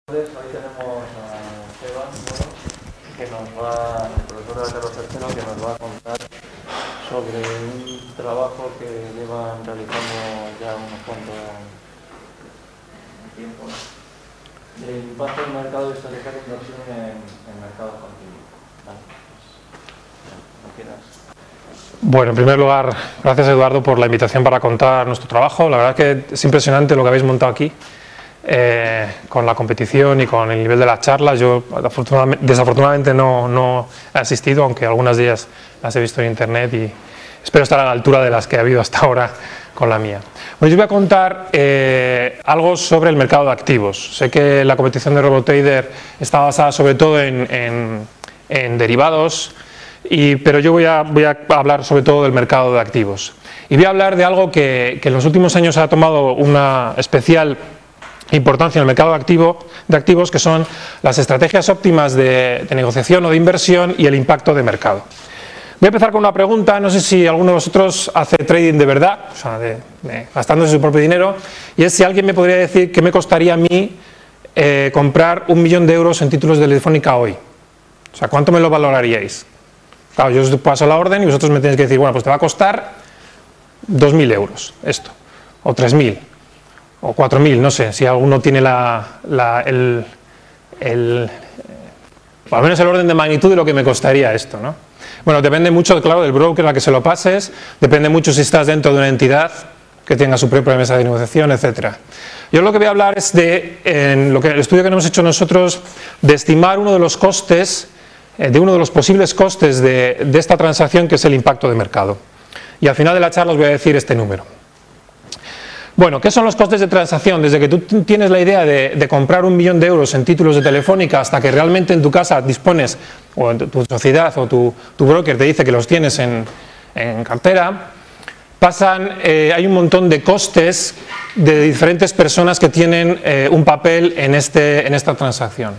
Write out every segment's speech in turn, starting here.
Hoy tenemos a Esteban, que nos va, el profesor de la Carlos III, que nos va a contar sobre un trabajo que llevan realizando ya unos cuantos tiempo, del impacto del mercado de estrategia de inversión en mercados continuos. Vale, pues, quieras. Bueno, en primer lugar, gracias Eduardo por la invitación para contar nuestro trabajo. La verdad que es impresionante lo que habéis montado aquí. Con la competición y con el nivel de las charlas. Yo desafortunadamente no he asistido, aunque algunas de ellas las he visto en internet y espero estar a la altura de las que ha habido hasta ahora con la mía. Bueno, yo voy a contar algo sobre el mercado de activos. Sé que la competición de RoboTrader está basada sobre todo en derivados, pero yo voy a hablar sobre todo del mercado de activos. Y voy a hablar de algo que en los últimos años ha tomado una especial importancia en el mercado de activos, que son las estrategias óptimas de negociación o de inversión y el impacto de mercado. Voy a empezar con una pregunta. No sé si alguno de vosotros hace trading de verdad, o sea, gastándose su propio dinero, y es si alguien me podría decir qué me costaría a mí comprar 1 millón de euros en títulos de Telefónica hoy. O sea, ¿cuánto me lo valoraríais? Claro, yo os paso la orden y vosotros me tenéis que decir, bueno, pues te va a costar 2.000 euros esto, o 3.000. O 4.000, no sé, si alguno tiene al menos el orden de magnitud de lo que me costaría esto, ¿no? Bueno, depende mucho, claro, del broker al que se lo pases, depende mucho si estás dentro de una entidad que tenga su propia mesa de negociación, etcétera. Yo lo que voy a hablar es el estudio que hemos hecho nosotros, de estimar uno de los costes, uno de los posibles costes de esta transacción, que es el impacto de mercado. Y al final de la charla os voy a decir este número. Bueno, ¿qué son los costes de transacción? Desde que tú tienes la idea de comprar 1 millón de euros en títulos de Telefónica hasta que realmente en tu casa dispones, o en tu sociedad o tu broker te dice que los tienes en cartera, hay un montón de costes de diferentes personas que tienen un papel en esta transacción.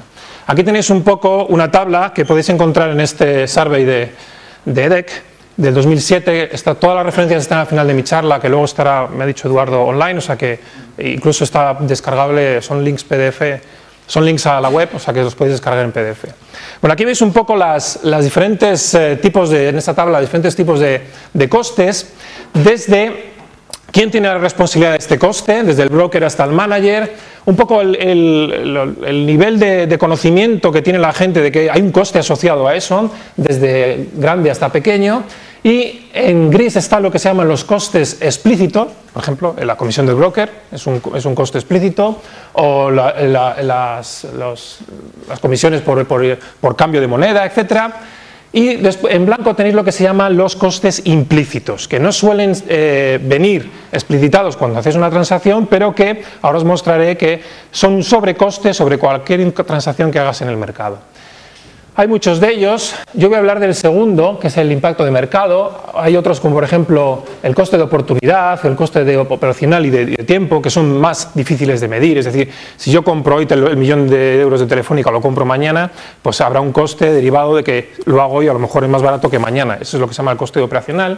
Aquí tenéis un poco una tabla que podéis encontrar en este survey de EDEC, del 2007, todas las referencias están al final de mi charla, que luego estará, me ha dicho Eduardo, online, o sea que incluso está descargable, son links PDF, son links a la web, o sea que los podéis descargar en PDF. Bueno, aquí veis un poco las diferentes tipos en esta tabla, diferentes tipos de costes, desde quién tiene la responsabilidad de este coste, desde el broker hasta el manager, un poco el nivel de conocimiento que tiene la gente de que hay un coste asociado a eso, desde grande hasta pequeño, y en gris está lo que se llaman los costes explícitos, por ejemplo, la comisión del broker es un coste explícito, o las comisiones por cambio de moneda, etcétera. Y en blanco tenéis lo que se llaman los costes implícitos, que no suelen venir explicitados cuando hacéis una transacción, pero que ahora os mostraré que son un sobrecoste sobre cualquier transacción que hagas en el mercado. Hay muchos de ellos. Yo voy a hablar del segundo, que es el impacto de mercado. Hay otros como, por ejemplo, el coste de oportunidad, el coste de operacional y de tiempo, que son más difíciles de medir. Es decir, si yo compro hoy el millón de euros de Telefónica o lo compro mañana, pues habrá un coste derivado de que lo hago hoy, a lo mejor es más barato que mañana. Eso es lo que se llama el coste de operacional.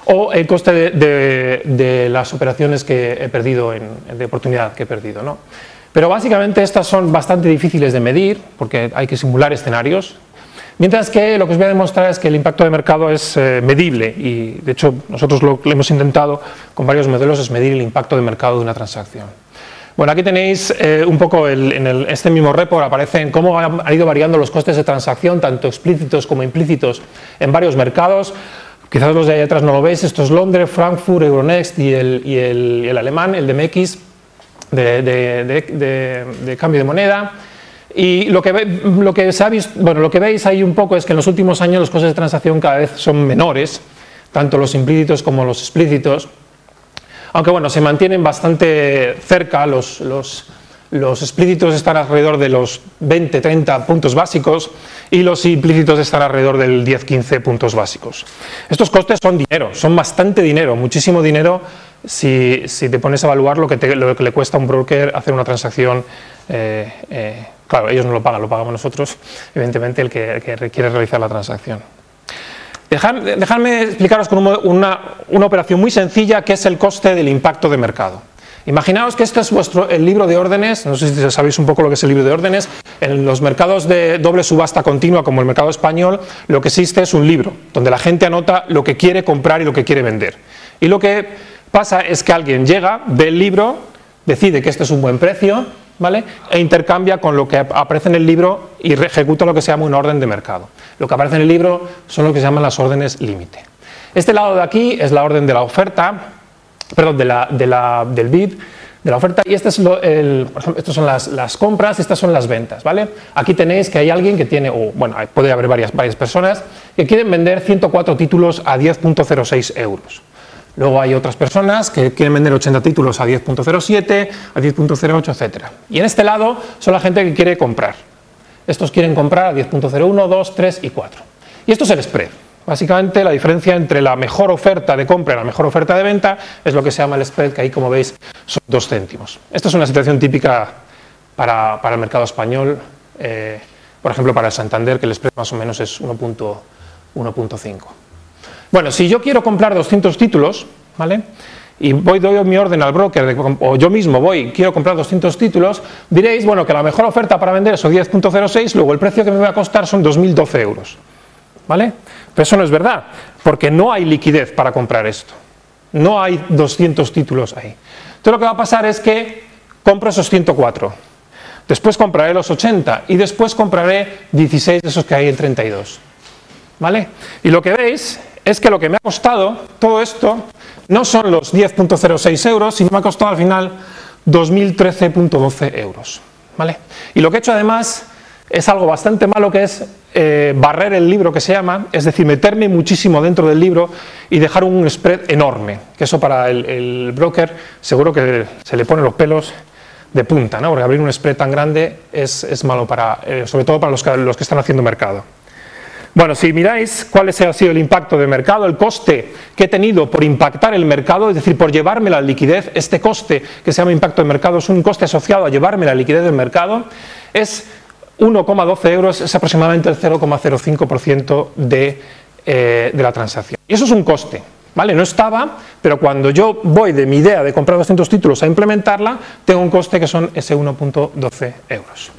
O el coste de las operaciones que he perdido, de oportunidad que he perdido, ¿no? Pero básicamente estas son bastante difíciles de medir porque hay que simular escenarios, mientras que lo que os voy a demostrar es que el impacto de mercado es medible, y de hecho nosotros lo hemos intentado con varios modelos, es medir el impacto de mercado de una transacción. Bueno, aquí tenéis un poco en este mismo report aparecen cómo han ido variando los costes de transacción, tanto explícitos como implícitos, en varios mercados. Quizás los de ahí atrás no lo veis, esto es Londres, Frankfurt, Euronext y el alemán, el DMX, de cambio de moneda. Y lo que veis ahí un poco es que en los últimos años los costes de transacción cada vez son menores, tanto los implícitos como los explícitos, aunque bueno, se mantienen bastante cerca. Los explícitos están alrededor de los 20-30 puntos básicos y los implícitos están alrededor del 10-15 puntos básicos. Estos costes son dinero, son bastante dinero, muchísimo dinero si te pones a evaluar lo que le cuesta a un broker hacer una transacción. Claro, ellos no lo pagamos nosotros, evidentemente el que quiere realizar la transacción. Dejadme explicaros con una operación muy sencilla, que es el coste del impacto de mercado. Imaginaos que este es el libro de órdenes, no sé si sabéis un poco lo que es el libro de órdenes. En los mercados de doble subasta continua, como el mercado español, lo que existe es un libro, donde la gente anota lo que quiere comprar y lo que quiere vender. Y lo que pasa es que alguien llega, ve el libro, decide que este es un buen precio, ¿vale? E intercambia con lo que aparece en el libro y ejecuta lo que se llama una orden de mercado. Lo que aparece en el libro son lo que se llaman las órdenes límite. Este lado de aquí es la orden de la oferta, perdón, del bid, de la oferta, y este es por ejemplo, estas son las compras, estas son las ventas, ¿vale? Aquí tenéis que hay alguien que tiene, o bueno, puede haber varias personas que quieren vender 104 títulos a 10,06 euros. Luego hay otras personas que quieren vender 80 títulos a 10,07, a 10,08, etc. Y en este lado son la gente que quiere comprar. Estos quieren comprar a 10,01, 2, 3 y 4. Y esto es el spread. Básicamente la diferencia entre la mejor oferta de compra y la mejor oferta de venta es lo que se llama el spread, que ahí como veis son 2 céntimos. Esta es una situación típica para el mercado español, por ejemplo para el Santander, que el spread más o menos es 1,5. Bueno, si yo quiero comprar 200 títulos, ¿vale? Y doy mi orden al broker, o yo mismo quiero comprar 200 títulos, diréis, bueno, que la mejor oferta para vender es 10,06, luego el precio que me va a costar son 2.012 euros, ¿vale? Pero eso no es verdad, porque no hay liquidez para comprar esto. No hay 200 títulos ahí. Entonces lo que va a pasar es que compro esos 104, después compraré los 80 y después compraré 16 de esos que hay en 32, ¿vale? Y lo que veis es que lo que me ha costado todo esto no son los 10,06 euros, sino me ha costado al final 2.013,12 euros, ¿vale? Y lo que he hecho además es algo bastante malo, que es barrer el libro, que se llama, es decir, meterme muchísimo dentro del libro y dejar un spread enorme, que eso para el broker seguro que se le ponen los pelos de punta, ¿no? Porque abrir un spread tan grande es malo, sobre todo para los que están haciendo mercado. Bueno, si miráis cuál ha sido el impacto de mercado, el coste que he tenido por impactar el mercado, es decir, por llevarme la liquidez, este coste que se llama impacto de mercado es un coste asociado a llevarme la liquidez del mercado, es 1,12 euros, es aproximadamente el 0,05% de la transacción. Y eso es un coste, ¿vale? No estaba, pero cuando yo voy de mi idea de comprar 200 títulos a implementarla, tengo un coste que son ese 1,12 euros.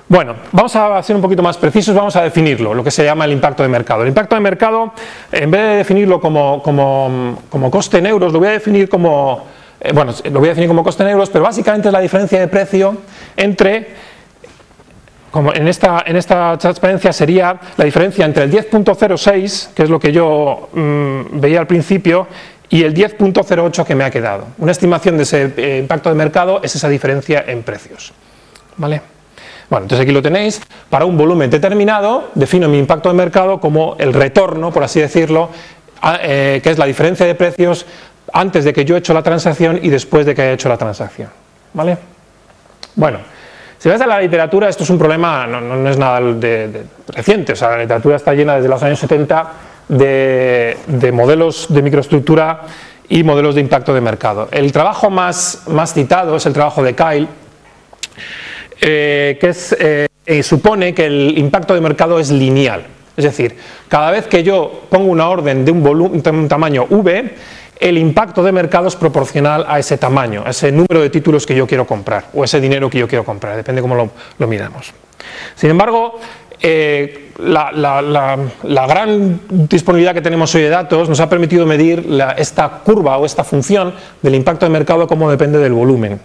Bueno, vamos a ser un poquito más precisos, vamos a definirlo, lo que se llama el impacto de mercado. El impacto de mercado, en vez de definirlo como coste en euros, lo voy a definir como, lo voy a definir como coste en euros, pero básicamente es la diferencia de precio entre, como en esta transparencia sería la diferencia entre el 10,06, que es lo que yo veía al principio, y el 10,08 que me ha quedado. Una estimación de ese impacto de mercado es esa diferencia en precios, ¿vale? Bueno, entonces aquí lo tenéis. Para un volumen determinado, defino mi impacto de mercado como el retorno, por así decirlo, que es la diferencia de precios antes de que yo he hecho la transacción y después de que haya hecho la transacción, ¿vale? Bueno, si ves a la literatura, esto es un problema, no es nada reciente, o sea, la literatura está llena desde los años 70 de modelos de microestructura y modelos de impacto de mercado. El trabajo más citado es el trabajo de Kyle, que supone que el impacto de mercado es lineal, es decir, cada vez que yo pongo una orden de un tamaño V, el impacto de mercado es proporcional a ese tamaño, a ese número de títulos que yo quiero comprar, o ese dinero que yo quiero comprar, depende cómo lo midamos. Sin embargo, la gran disponibilidad que tenemos hoy de datos nos ha permitido medir esta curva o esta función del impacto de mercado como depende del volumen.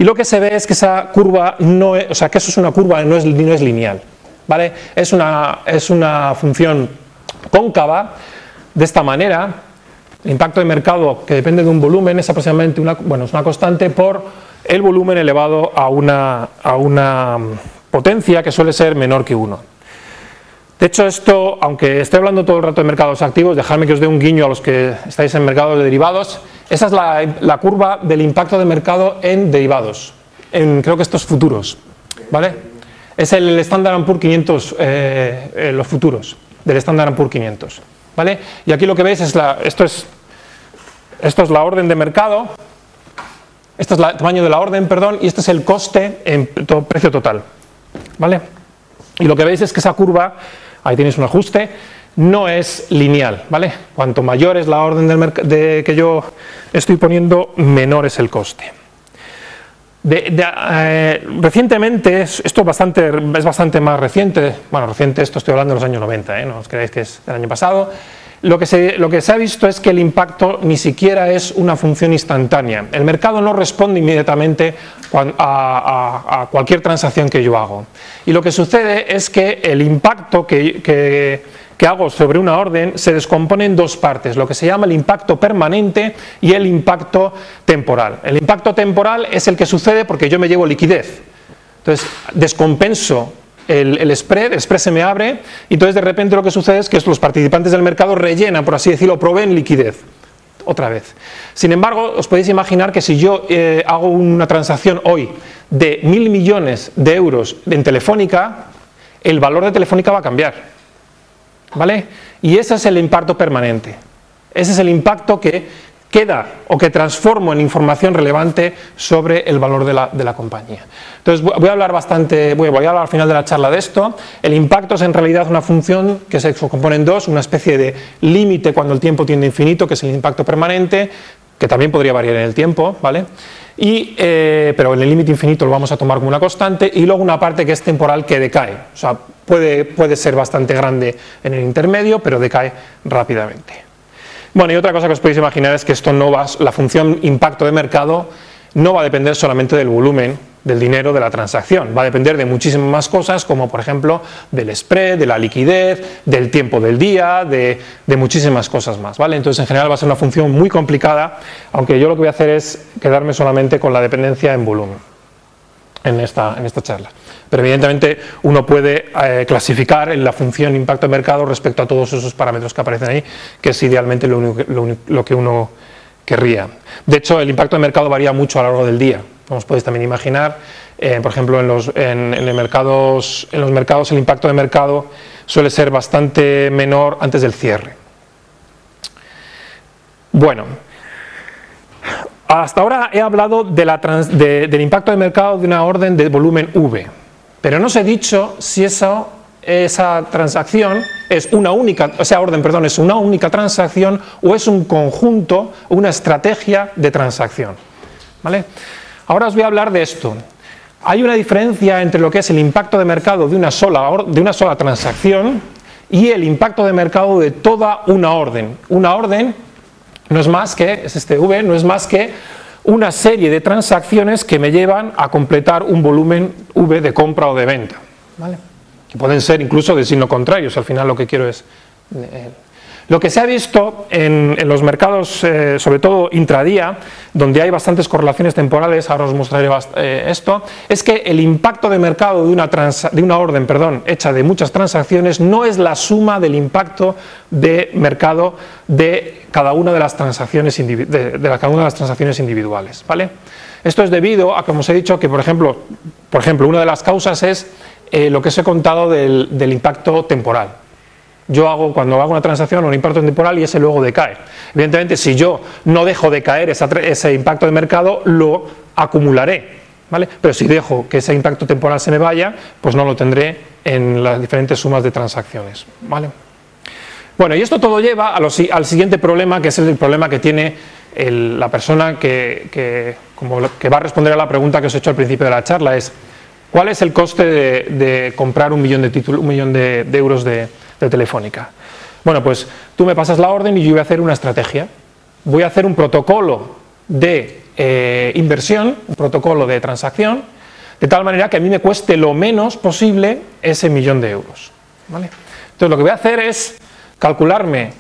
Y lo que se ve es que esa curva que eso es una curva, no es lineal, ¿vale? Es una función cóncava de esta manera. El impacto de mercado, que depende de un volumen, es aproximadamente es una constante por el volumen elevado a una potencia que suele ser menor que 1. De hecho, esto, aunque estoy hablando todo el rato de mercados activos, dejadme que os dé un guiño a los que estáis en mercados de derivados. Esa es la curva del impacto de mercado en derivados, creo que estos futuros, ¿vale? Es el Standard & Poor's 500, los futuros del Standard & Poor's 500, ¿vale? Y aquí lo que veis es esto es la orden de mercado, este es el tamaño de la orden, perdón, y este es el coste en precio total, ¿vale? Y lo que veis es que esa curva, ahí tenéis un ajuste, no es lineal, ¿vale? Cuanto mayor es la orden que yo estoy poniendo, menor es el coste. Recientemente, esto es bastante más reciente, bueno, reciente, esto estoy hablando de los años 90, no os creáis que es del año pasado. Lo que se ha visto es que el impacto ni siquiera es una función instantánea. El mercado no responde inmediatamente a cualquier transacción que yo hago. Y lo que sucede es que el impacto que hago sobre una orden se descompone en dos partes, lo que se llama el impacto permanente y el impacto temporal. El impacto temporal es el que sucede porque yo me llevo liquidez. Entonces, descompenso el spread se me abre y entonces de repente lo que sucede es que los participantes del mercado rellenan, por así decirlo, proveen liquidez otra vez. Sin embargo, os podéis imaginar que si yo hago una transacción hoy de 1.000 millones de euros en Telefónica, el valor de Telefónica va a cambiar, ¿vale? Y ese es el impacto permanente, ese es el impacto que queda o que transformo en información relevante sobre el valor de la compañía. Entonces voy a hablar al final de la charla de esto. El impacto es en realidad una función que se compone en dos, una especie de límite cuando el tiempo tiende a infinito, que es el impacto permanente, que también podría variar en el tiempo, ¿vale? Pero en el límite infinito lo vamos a tomar como una constante, y luego una parte que es temporal, que decae, o sea, puede ser bastante grande en el intermedio, pero decae rápidamente. Bueno, y otra cosa que os podéis imaginar es que la función impacto de mercado no va a depender solamente del volumen del dinero de la transacción, va a depender de muchísimas más cosas, como por ejemplo del spread, de la liquidez, del tiempo del día, de muchísimas cosas más, ¿vale? Entonces en general va a ser una función muy complicada, aunque yo lo que voy a hacer es quedarme solamente con la dependencia en volumen en esta charla. Pero evidentemente uno puede clasificar en la función impacto de mercado respecto a todos esos parámetros que aparecen ahí, que es idealmente lo que uno querría. De hecho, el impacto de mercado varía mucho a lo largo del día, como os podéis también imaginar. Por ejemplo, en los mercados el impacto de mercado suele ser bastante menor antes del cierre. Bueno, hasta ahora he hablado del impacto de mercado de una orden de volumen V. Pero no os he dicho si esa transacción es una única, es una única transacción o es un conjunto, una estrategia de transacción, ¿vale? Ahora os voy a hablar de esto. Hay una diferencia entre lo que es el impacto de mercado de una sola transacción y el impacto de mercado de toda una orden. Una orden no es más que, no es más que una serie de transacciones que me llevan a completar un volumen V de compra o de venta, ¿vale? Que pueden ser incluso de signo contrario, si al final lo que quiero es... Lo que se ha visto en los mercados, sobre todo intradía, donde hay bastantes correlaciones temporales, ahora os mostraré esto, es que el impacto de mercado de una orden hecha de muchas transacciones no es la suma del impacto de mercado de cada una de las transacciones individuales, ¿vale? Esto es debido a, como os he dicho, que por ejemplo una de las causas es lo que os he contado del impacto temporal. Cuando hago una transacción, un impacto temporal y ese luego decae. Evidentemente, si yo no dejo de caer ese impacto de mercado, lo acumularé, ¿vale? Pero si dejo que ese impacto temporal se me vaya, pues no lo tendré en las diferentes sumas de transacciones, ¿vale? Bueno, y esto todo lleva al siguiente problema, que es el problema que tiene la persona que va a responder a la pregunta que os he hecho al principio de la charla, es ¿cuál es el coste de comprar un millón de euros de Telefónica? Bueno, pues tú me pasas la orden y yo voy a hacer una estrategia. Voy a hacer un protocolo de inversión, un protocolo de transacción, de tal manera que a mí me cueste lo menos posible ese millón de euros, ¿vale? Entonces lo que voy a hacer es calcularme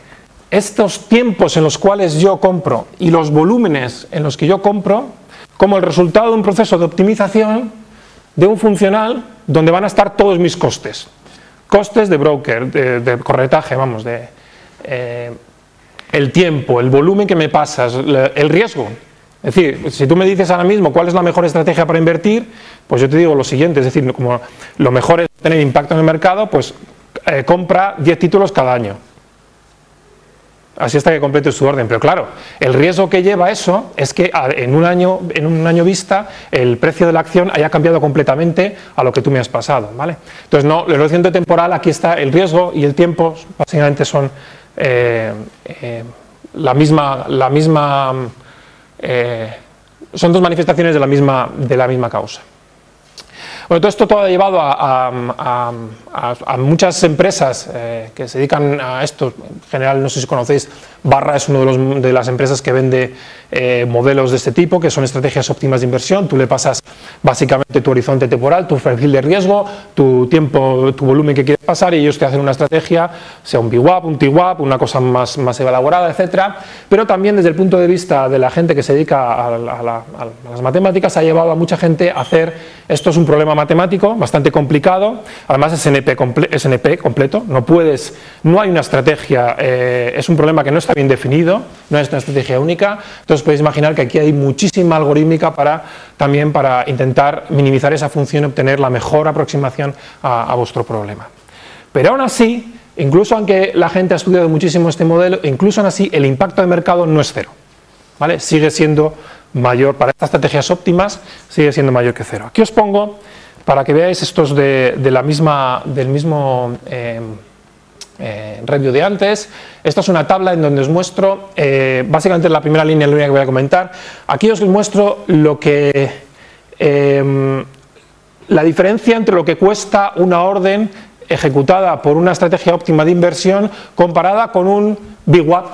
estos tiempos en los cuales yo compro y los volúmenes en los que yo compro como el resultado de un proceso de optimización de un funcional donde van a estar todos mis costes. Costes de broker, de corretaje, el tiempo, el volumen que me pasas, el riesgo. Es decir, si tú me dices ahora mismo cuál es la mejor estrategia para invertir, pues yo te digo lo siguiente, es decir, como lo mejor es tener impacto en el mercado, pues compra 10 títulos cada año. así hasta que completes tu orden. Pero claro, el riesgo que lleva eso es que en un año vista el precio de la acción haya cambiado completamente a lo que tú me has pasado, ¿vale? Entonces, no, el horizonte temporal, aquí está el riesgo y el tiempo, básicamente son son dos manifestaciones de la misma causa. Bueno, todo esto ha llevado a muchas empresas que se dedican a esto. En general, no sé si conocéis, Barra es una de las empresas que vende modelos de este tipo, que son estrategias óptimas de inversión. Tú le pasas básicamente tu horizonte temporal, tu perfil de riesgo, tu tiempo, tu volumen que quieres pasar, y ellos te hacen una estrategia, sea un VWAP, un TWAP, una cosa más elaborada, etcétera. Pero también desde el punto de vista de la gente que se dedica a las matemáticas, ha llevado a mucha gente a hacer, esto es un problema matemático bastante complicado, además es SNP completo, no hay una estrategia, es un problema que no está bien definido, no es una estrategia única. Entonces podéis imaginar que aquí hay muchísima algorítmica también para intentar minimizar esa función y obtener la mejor aproximación a vuestro problema. Pero aún así, incluso aunque la gente ha estudiado muchísimo este modelo, incluso aún así el impacto de mercado no es cero, ¿vale? Sigue siendo mayor, para estas estrategias óptimas sigue siendo mayor que cero. Aquí os pongo, para que veáis estos del mismo review de antes. Esta es una tabla en donde os muestro, básicamente la primera línea es la única que voy a comentar. Aquí os muestro la diferencia entre lo que cuesta una orden ejecutada por una estrategia óptima de inversión comparada con un VWAP.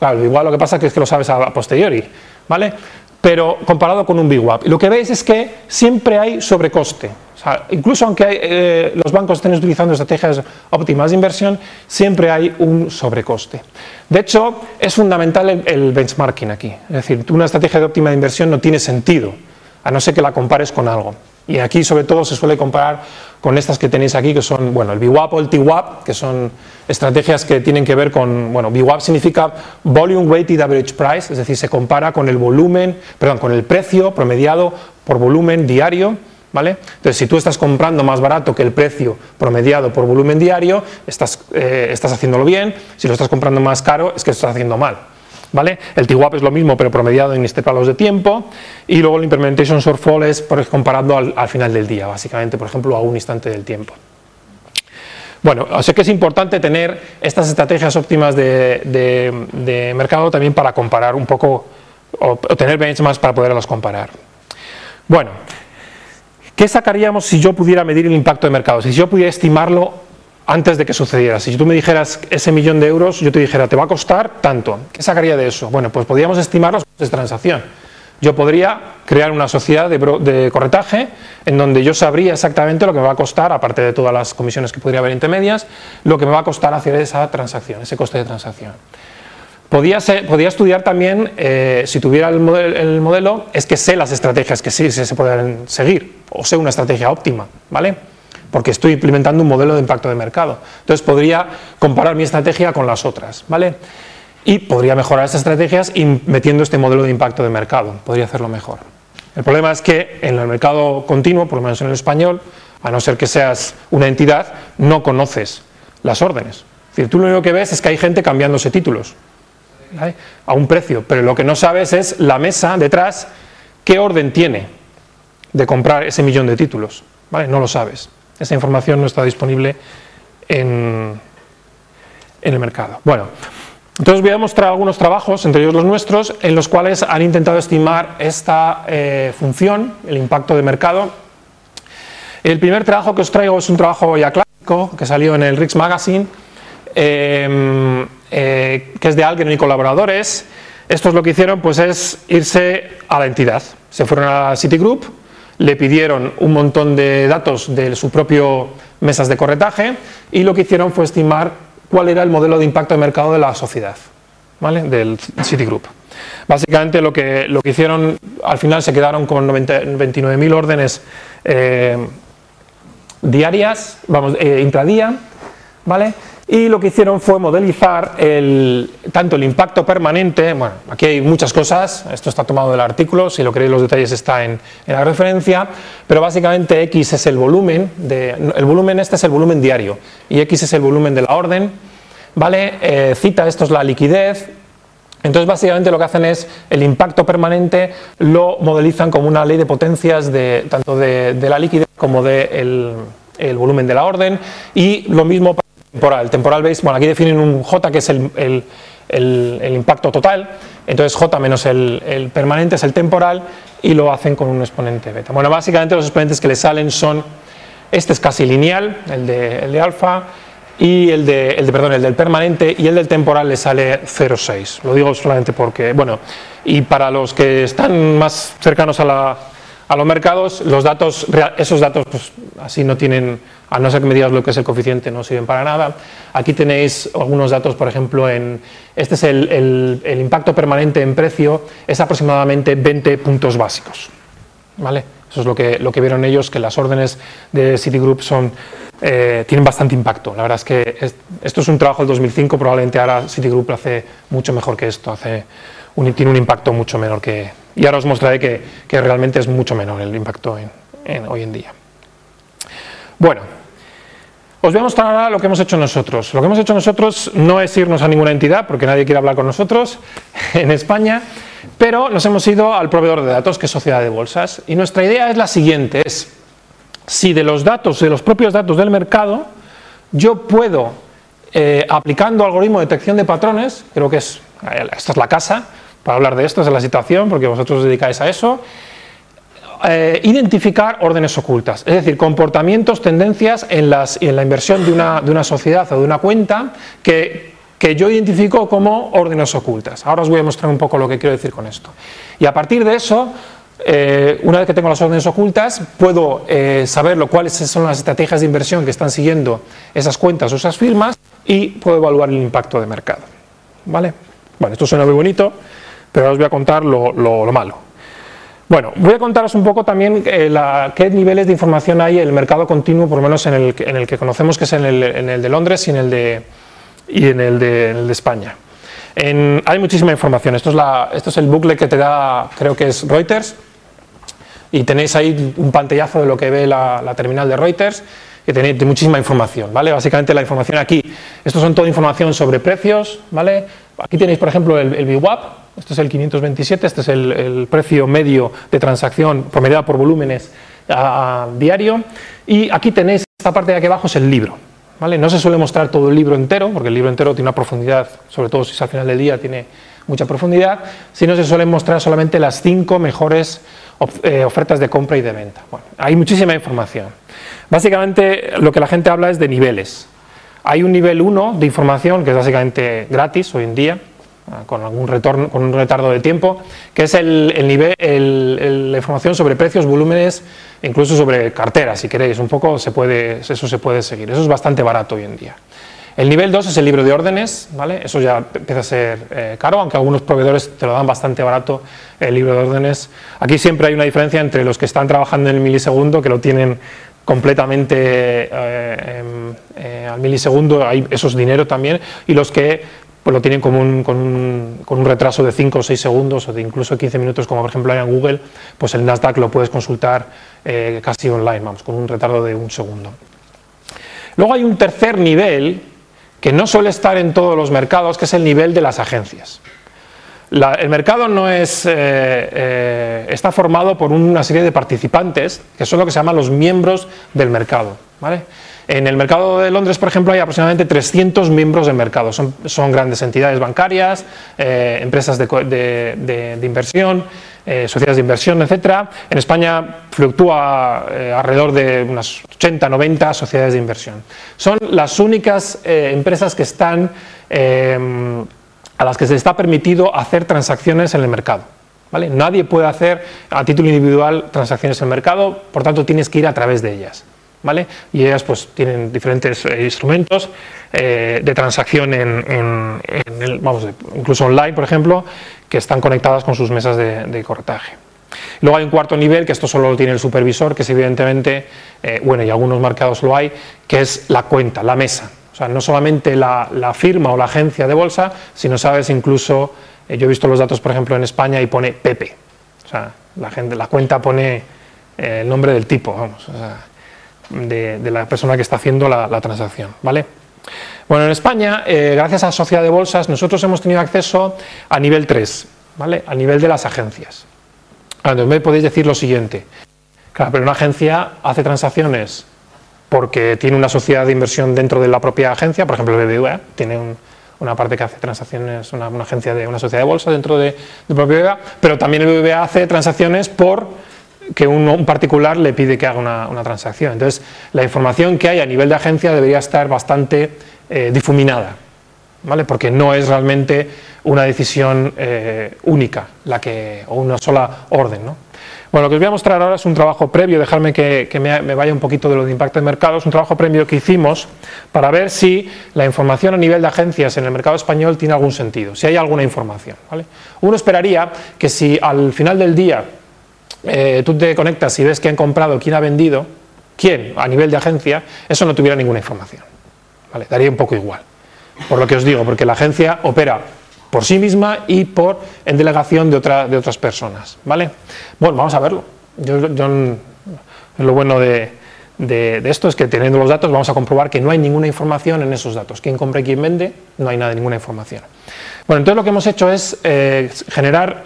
Claro, el VWAP lo que pasa es que lo sabes a posteriori, ¿vale? Pero comparado con un VWAP. Y lo que veis es que siempre hay sobrecoste. O sea, incluso aunque los bancos estén utilizando estrategias óptimas de inversión, siempre hay un sobrecoste. De hecho, es fundamental el benchmarking aquí. Es decir, una estrategia de óptima de inversión no tiene sentido, a no ser que la compares con algo. Y aquí sobre todo se suele comparar con estas que tenéis aquí, que son, bueno, el VWAP o el TWAP, que son estrategias que tienen que ver con, bueno, VWAP significa Volume Weighted Average Price, es decir, se compara con el con el precio promediado por volumen diario, ¿vale? Entonces, si tú estás comprando más barato que el precio promediado por volumen diario, estás haciéndolo bien. Si lo estás comprando más caro, es que lo estás haciendo mal, ¿vale? El TWAP es lo mismo, pero promediado en intervalos de tiempo. Y luego el Implementation Shortfall es comparando al final del día, básicamente, por ejemplo, a un instante del tiempo. Bueno, o sea que es importante tener estas estrategias óptimas de mercado también para comparar un poco, o tener benchmarks para poderlas comparar. Bueno, ¿qué sacaríamos si yo pudiera medir el impacto de mercado? Si yo pudiera estimarlo antes de que sucediera. Si tú me dijeras ese millón de euros, yo te dijera, te va a costar tanto. ¿Qué sacaría de eso? Bueno, pues podríamos estimar los costes de transacción. Yo podría crear una sociedad de corretaje en donde yo sabría exactamente lo que me va a costar, aparte de todas las comisiones que podría haber intermedias, lo que me va a costar hacer esa transacción, ese coste de transacción. Podía estudiar también, si tuviera el modelo, es que sé las estrategias que sí se pueden seguir, o sé una estrategia óptima, ¿vale? Porque estoy implementando un modelo de impacto de mercado. Entonces podría comparar mi estrategia con las otras, ¿vale? Y podría mejorar esas estrategias metiendo este modelo de impacto de mercado, podría hacerlo mejor. El problema es que en el mercado continuo, por lo menos en el español, a no ser que seas una entidad, no conoces las órdenes. Es decir, tú lo único que ves es que hay gente cambiándose títulos, ¿vale? A un precio, pero lo que no sabes es la mesa detrás, qué orden tiene de comprar ese millón de títulos, ¿vale? No lo sabes. Esa información no está disponible en el mercado. Bueno, entonces voy a mostrar algunos trabajos, entre ellos los nuestros, en los cuales han intentado estimar esta función, el impacto de mercado. El primer trabajo que os traigo es un trabajo ya clásico, que salió en el RIX Magazine, que es de Algren y colaboradores. Estos lo que hicieron pues es irse a la entidad. Se fueron a Citigroup, le pidieron un montón de datos de su propio mesas de corretaje y lo que hicieron fue estimar cuál era el modelo de impacto de mercado de la sociedad, ¿vale? Del Citigroup. Básicamente lo que hicieron, al final se quedaron con 29.000 órdenes diarias, intradía, ¿vale? Y lo que hicieron fue modelizar tanto el impacto permanente, bueno, aquí hay muchas cosas, esto está tomado del artículo, si lo queréis los detalles está en la referencia, pero básicamente X es el volumen, este es el volumen diario, y X es el volumen de la orden, ¿vale? Cita, esto es la liquidez. Entonces básicamente lo que hacen es el impacto permanente lo modelizan como una ley de potencias tanto de la liquidez como del volumen de la orden, y lo mismo para el temporal. El temporal, veis, bueno, aquí definen un J, que es el impacto total, entonces J menos el permanente es el temporal, y lo hacen con un exponente beta. Bueno, básicamente los exponentes que le salen son, este es casi lineal, el de alfa, y el del permanente, y el del temporal le sale 0,6. Lo digo solamente porque, bueno, y para los que están más cercanos a los mercados, esos datos pues así no tienen, a no ser que me digas lo que es el coeficiente, no sirven para nada. Aquí tenéis algunos datos, por ejemplo, este es el impacto permanente en precio, es aproximadamente 20 puntos básicos, ¿vale? Eso es lo que vieron ellos, que las órdenes de Citigroup tienen bastante impacto. La verdad es que esto es un trabajo del 2005, probablemente ahora Citigroup lo hace mucho mejor que esto, tiene un impacto mucho menor que... Y ahora os mostraré que realmente es mucho menor el impacto hoy en día. Bueno, os voy a mostrar ahora lo que hemos hecho nosotros. Lo que hemos hecho nosotros no es irnos a ninguna entidad, porque nadie quiere hablar con nosotros en España, pero nos hemos ido al proveedor de datos, que es Sociedad de Bolsas, y nuestra idea es la siguiente, es si de los propios datos del mercado, yo puedo, aplicando algoritmo de detección de patrones, creo que esta es la casa, para hablar de esto, esta es la situación, porque vosotros os dedicáis a eso, identificar órdenes ocultas, es decir, comportamientos, tendencias en la inversión de una sociedad o de una cuenta que yo identifico como órdenes ocultas. Ahora os voy a mostrar un poco lo que quiero decir con esto. Y a partir de eso, una vez que tengo las órdenes ocultas, puedo saber cuáles son las estrategias de inversión que están siguiendo esas cuentas o esas firmas, y puedo evaluar el impacto de mercado, ¿vale? Bueno, esto suena muy bonito, pero ahora os voy a contar lo malo. Bueno, voy a contaros un poco también qué niveles de información hay en el mercado continuo, por lo menos en el que conocemos, que es en el de Londres y en el de España. Hay muchísima información. Esto es el booklet que te da, creo que es Reuters, y tenéis ahí un pantallazo de lo que ve la terminal de Reuters, que tenéis muchísima información, ¿vale? Básicamente la información aquí, estos son toda información sobre precios, ¿vale? Aquí tenéis, por ejemplo, el VWAP, este es el 527, este es el precio medio de transacción promediado por volúmenes a diario, y aquí tenéis, esta parte de aquí abajo es el libro, ¿vale? No se suele mostrar todo el libro entero, porque el libro entero tiene una profundidad, sobre todo si es al final del día, tiene mucha profundidad, sino se suelen mostrar solamente las 5 mejores ofertas de compra y de venta. Bueno, hay muchísima información. Básicamente lo que la gente habla es de niveles. Hay un nivel 1 de información que es básicamente gratis hoy en día, con un retardo de tiempo, que es la información sobre precios, volúmenes, incluso sobre carteras, si queréis, un poco eso se puede seguir. Eso es bastante barato hoy en día. El nivel 2 es el libro de órdenes, ¿vale? Eso ya empieza a ser caro, aunque algunos proveedores te lo dan bastante barato, el libro de órdenes. Aquí siempre hay una diferencia entre los que están trabajando en el milisegundo, que lo tienen completamente al milisegundo, eso es dinero también, y los que pues lo tienen con un retraso de 5 o 6 segundos o de incluso 15 minutos, como por ejemplo hay en Google, pues el Nasdaq lo puedes consultar casi online, vamos, con un retardo de 1 segundo. Luego hay un tercer nivel que no suele estar en todos los mercados, que es el nivel de las agencias. El mercado no está formado por una serie de participantes, que son lo que se llaman los miembros del mercado, ¿vale? En el mercado de Londres, por ejemplo, hay aproximadamente 300 miembros del mercado. Son grandes entidades bancarias, empresas de inversión, sociedades de inversión, etc. En España fluctúa alrededor de unas 80, 90 sociedades de inversión. Son las únicas empresas que están, a las que se está permitido hacer transacciones en el mercado, ¿vale? Nadie puede hacer a título individual transacciones en el mercado, por tanto tienes que ir a través de ellas, ¿vale? Y ellas pues tienen diferentes instrumentos de transacción incluso online, por ejemplo, que están conectadas con sus mesas de corretaje. Luego hay un cuarto nivel, que esto solo lo tiene el supervisor, que es evidentemente, bueno, y algunos mercados lo hay, que es la cuenta, la mesa. O sea, no solamente la firma o la agencia de bolsa, sino sabes incluso, yo he visto los datos por ejemplo en España y pone Pepe, o sea, la cuenta pone el nombre del tipo, vamos, o sea, de la persona que está haciendo la transacción, ¿vale? Bueno, en España, gracias a la Sociedad de Bolsas, nosotros hemos tenido acceso a nivel 3, ¿vale? A nivel de las agencias. Entonces me podéis decir lo siguiente: claro, pero una agencia hace transacciones porque tiene una sociedad de inversión dentro de la propia agencia, por ejemplo el BBVA tiene una parte que hace transacciones, una agencia de una sociedad de bolsa dentro del propio BBVA, pero también el BBVA hace transacciones por que un particular le pide que haga una transacción. Entonces la información que hay a nivel de agencia debería estar bastante difuminada, ¿vale? Porque no es realmente una decisión única o una sola orden, ¿no? Bueno, lo que os voy a mostrar ahora es un trabajo previo, dejadme que me vaya un poquito de lo de impacto de mercado, es un trabajo previo que hicimos para ver si la información a nivel de agencias en el mercado español tiene algún sentido, si hay alguna información, ¿vale? Uno esperaría que si al final del día tú te conectas y ves quién ha comprado, quién ha vendido, quién a nivel de agencia, eso no tuviera ninguna información, ¿vale? Daría un poco igual, por lo que os digo, porque la agencia opera por sí misma y en delegación de otras personas, ¿vale? Bueno, vamos a verlo. Lo bueno de esto es que teniendo los datos vamos a comprobar que no hay ninguna información en esos datos. Quién compra y quién vende, no hay ninguna información. Bueno, entonces lo que hemos hecho es generar,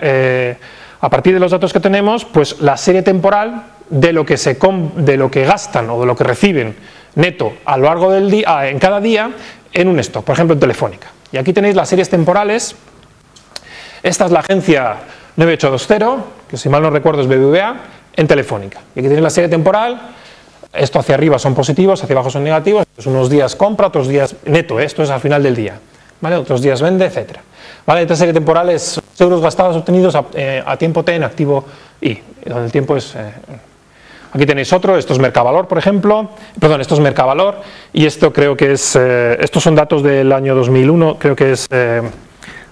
a partir de los datos que tenemos, pues la serie temporal de lo que gastan o de lo que reciben neto a lo largo del día, en cada día, en un stock, por ejemplo en Telefónica. Y aquí tenéis las series temporales. Esta es la agencia 9820, que si mal no recuerdo es BBVA, en Telefónica. Y aquí tenéis la serie temporal. Esto hacia arriba son positivos, hacia abajo son negativos. Pues unos días compra, otros días neto, esto es al final del día, ¿vale? Otros días vende, etcétera. ¿Vale? Esta serie temporal es euros gastados obtenidos a tiempo T en activo I, donde el tiempo es... Aquí tenéis otro, esto es Mercavalor, por ejemplo, perdón, esto es Mercavalor, y esto creo que es, estos son datos del año 2001, creo que es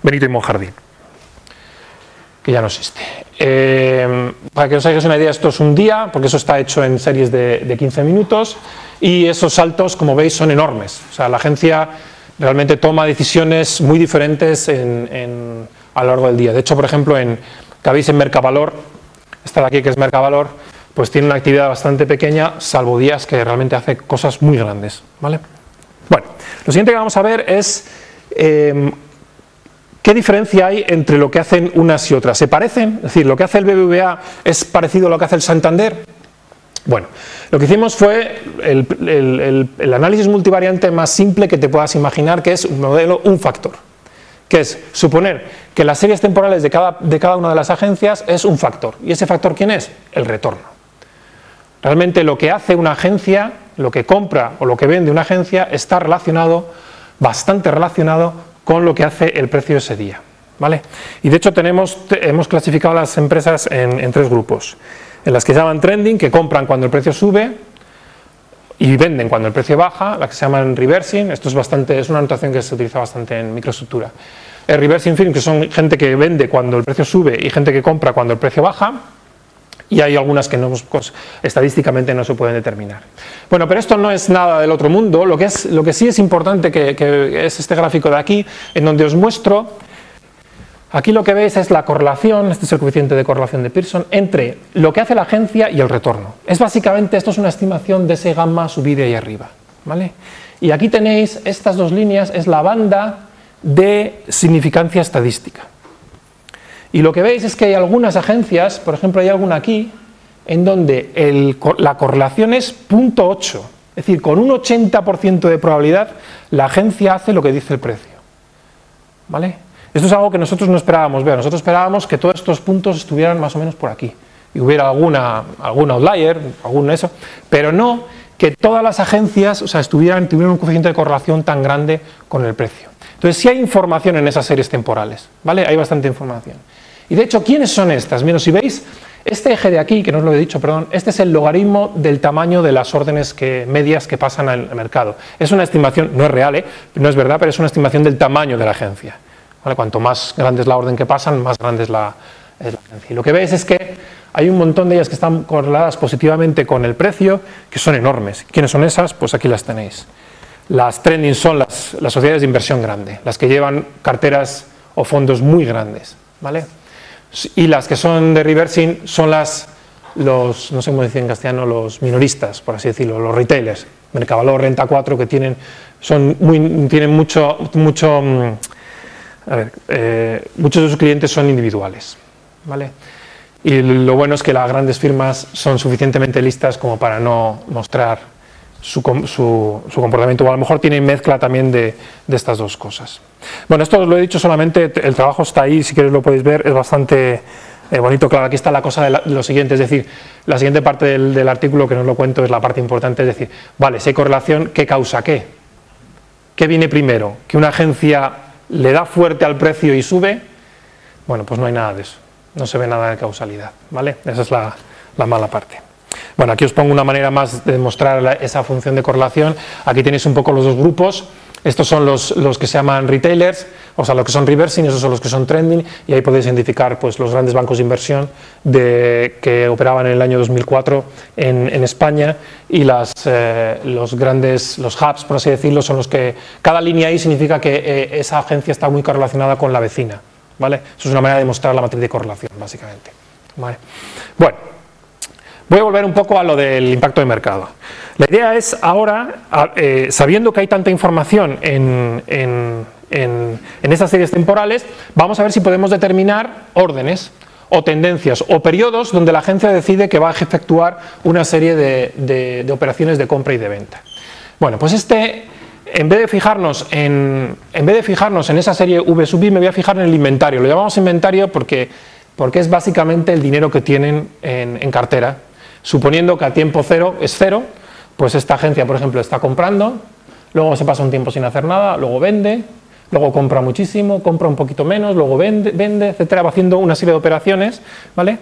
Benito y Monjardín, que ya no existe. Para que os hagáis una idea, esto es un día, porque eso está hecho en series de 15 minutos, y esos saltos, como veis, son enormes. O sea, la agencia realmente toma decisiones muy diferentes a lo largo del día. De hecho, por ejemplo, que habéis en Mercavalor, esta de aquí que es Mercavalor, pues tiene una actividad bastante pequeña, salvo días que realmente hace cosas muy grandes, ¿vale? Bueno, lo siguiente que vamos a ver es qué diferencia hay entre lo que hacen unas y otras. ¿Se parecen? Es decir, ¿lo que hace el BBVA es parecido a lo que hace el Santander? Bueno, lo que hicimos fue el análisis multivariante más simple que te puedas imaginar, que es un modelo un factor, que es suponer que las series temporales de cada una de las agencias es un factor. ¿Y ese factor quién es? El retorno. Realmente lo que hace una agencia, lo que compra o lo que vende una agencia está bastante relacionado con lo que hace el precio ese día, ¿vale? Y de hecho hemos clasificado a las empresas en tres grupos, en las que se llaman trending, que compran cuando el precio sube y venden cuando el precio baja, las que se llaman reversing, esto es una notación que se utiliza bastante en microestructura. El reversing firm, que son gente que vende cuando el precio sube y gente que compra cuando el precio baja. Y hay algunas que estadísticamente no se pueden determinar. Bueno, pero esto no es nada del otro mundo. Lo que sí es importante que es este gráfico de aquí, en donde os muestro, aquí lo que veis es la correlación, este es el coeficiente de correlación de Pearson, entre lo que hace la agencia y el retorno. Básicamente, esto es una estimación de ese gamma subida ahí arriba, ¿vale? Y aquí tenéis estas dos líneas, es la banda de significancia estadística. Y lo que veis es que hay algunas agencias, por ejemplo hay alguna aquí, en donde la correlación es 0.8, es decir, con un 80% de probabilidad la agencia hace lo que dice el precio, ¿vale? Esto es algo que nosotros no esperábamos ver, nosotros esperábamos que todos estos puntos estuvieran más o menos por aquí, y hubiera algún outlier, pero no que todas las agencias, o sea, tuvieran un coeficiente de correlación tan grande con el precio. Entonces sí hay información en esas series temporales, ¿vale? Hay bastante información. Y de hecho, ¿quiénes son estas? Bueno, si veis, este eje de aquí, que no os lo he dicho, perdón, este es el logaritmo del tamaño de las órdenes medias que pasan al mercado. Es una estimación, no es real, no es verdad, pero es una estimación del tamaño de la agencia, ¿vale? Cuanto más grande es la orden que pasan, más grande es la agencia. Y lo que veis es que hay un montón de ellas que están correladas positivamente con el precio, que son enormes. ¿Quiénes son esas? Pues aquí las tenéis. Las trending son las sociedades de inversión grande, las que llevan carteras o fondos muy grandes, ¿vale? Y las que son de reversing son no sé cómo decir en castellano, los minoristas, por así decirlo, los retailers, Mercavalor, Renta 4, que tienen muchos de sus clientes son individuales, ¿vale? Y lo bueno es que las grandes firmas son suficientemente listas como para no mostrar su comportamiento, o a lo mejor tienen mezcla también de estas dos cosas. Bueno, esto os lo he dicho solamente, el trabajo está ahí, si queréis lo podéis ver, es bastante bonito. Claro, aquí está la cosa de lo siguiente, es decir, la siguiente parte del artículo, que no os lo cuento, es la parte importante, es decir, vale, si hay correlación, ¿qué causa qué? ¿Qué viene primero? ¿Que una agencia le da fuerte al precio y sube? Bueno, pues no hay nada de eso, no se ve nada de causalidad, ¿vale? Esa es la mala parte. Bueno, aquí os pongo una manera más de demostrar esa función de correlación. Aquí tenéis un poco los dos grupos. Estos son los que se llaman retailers, o sea, los que son reversing, esos son los que son trending, y ahí podéis identificar pues, los grandes bancos de inversión que operaban en el año 2004 en España, y los hubs, por así decirlo, son los que... Cada línea ahí significa que esa agencia está muy correlacionada con la vecina, ¿vale? Eso es una manera de demostrar la matriz de correlación, básicamente, ¿vale? Bueno, voy a volver un poco a lo del impacto de mercado. La idea es ahora, sabiendo que hay tanta información en estas series temporales, vamos a ver si podemos determinar órdenes o tendencias o periodos donde la agencia decide que va a efectuar una serie de operaciones de compra y de venta. Bueno, pues en vez de fijarnos en esa serie V sub I, me voy a fijar en el inventario. Lo llamamos inventario porque es básicamente el dinero que tienen en cartera. Suponiendo que a tiempo cero es cero, pues esta agencia, por ejemplo, está comprando, luego se pasa un tiempo sin hacer nada, luego vende, luego compra muchísimo, compra un poquito menos, luego vende, etcétera, va haciendo una serie de operaciones, ¿vale?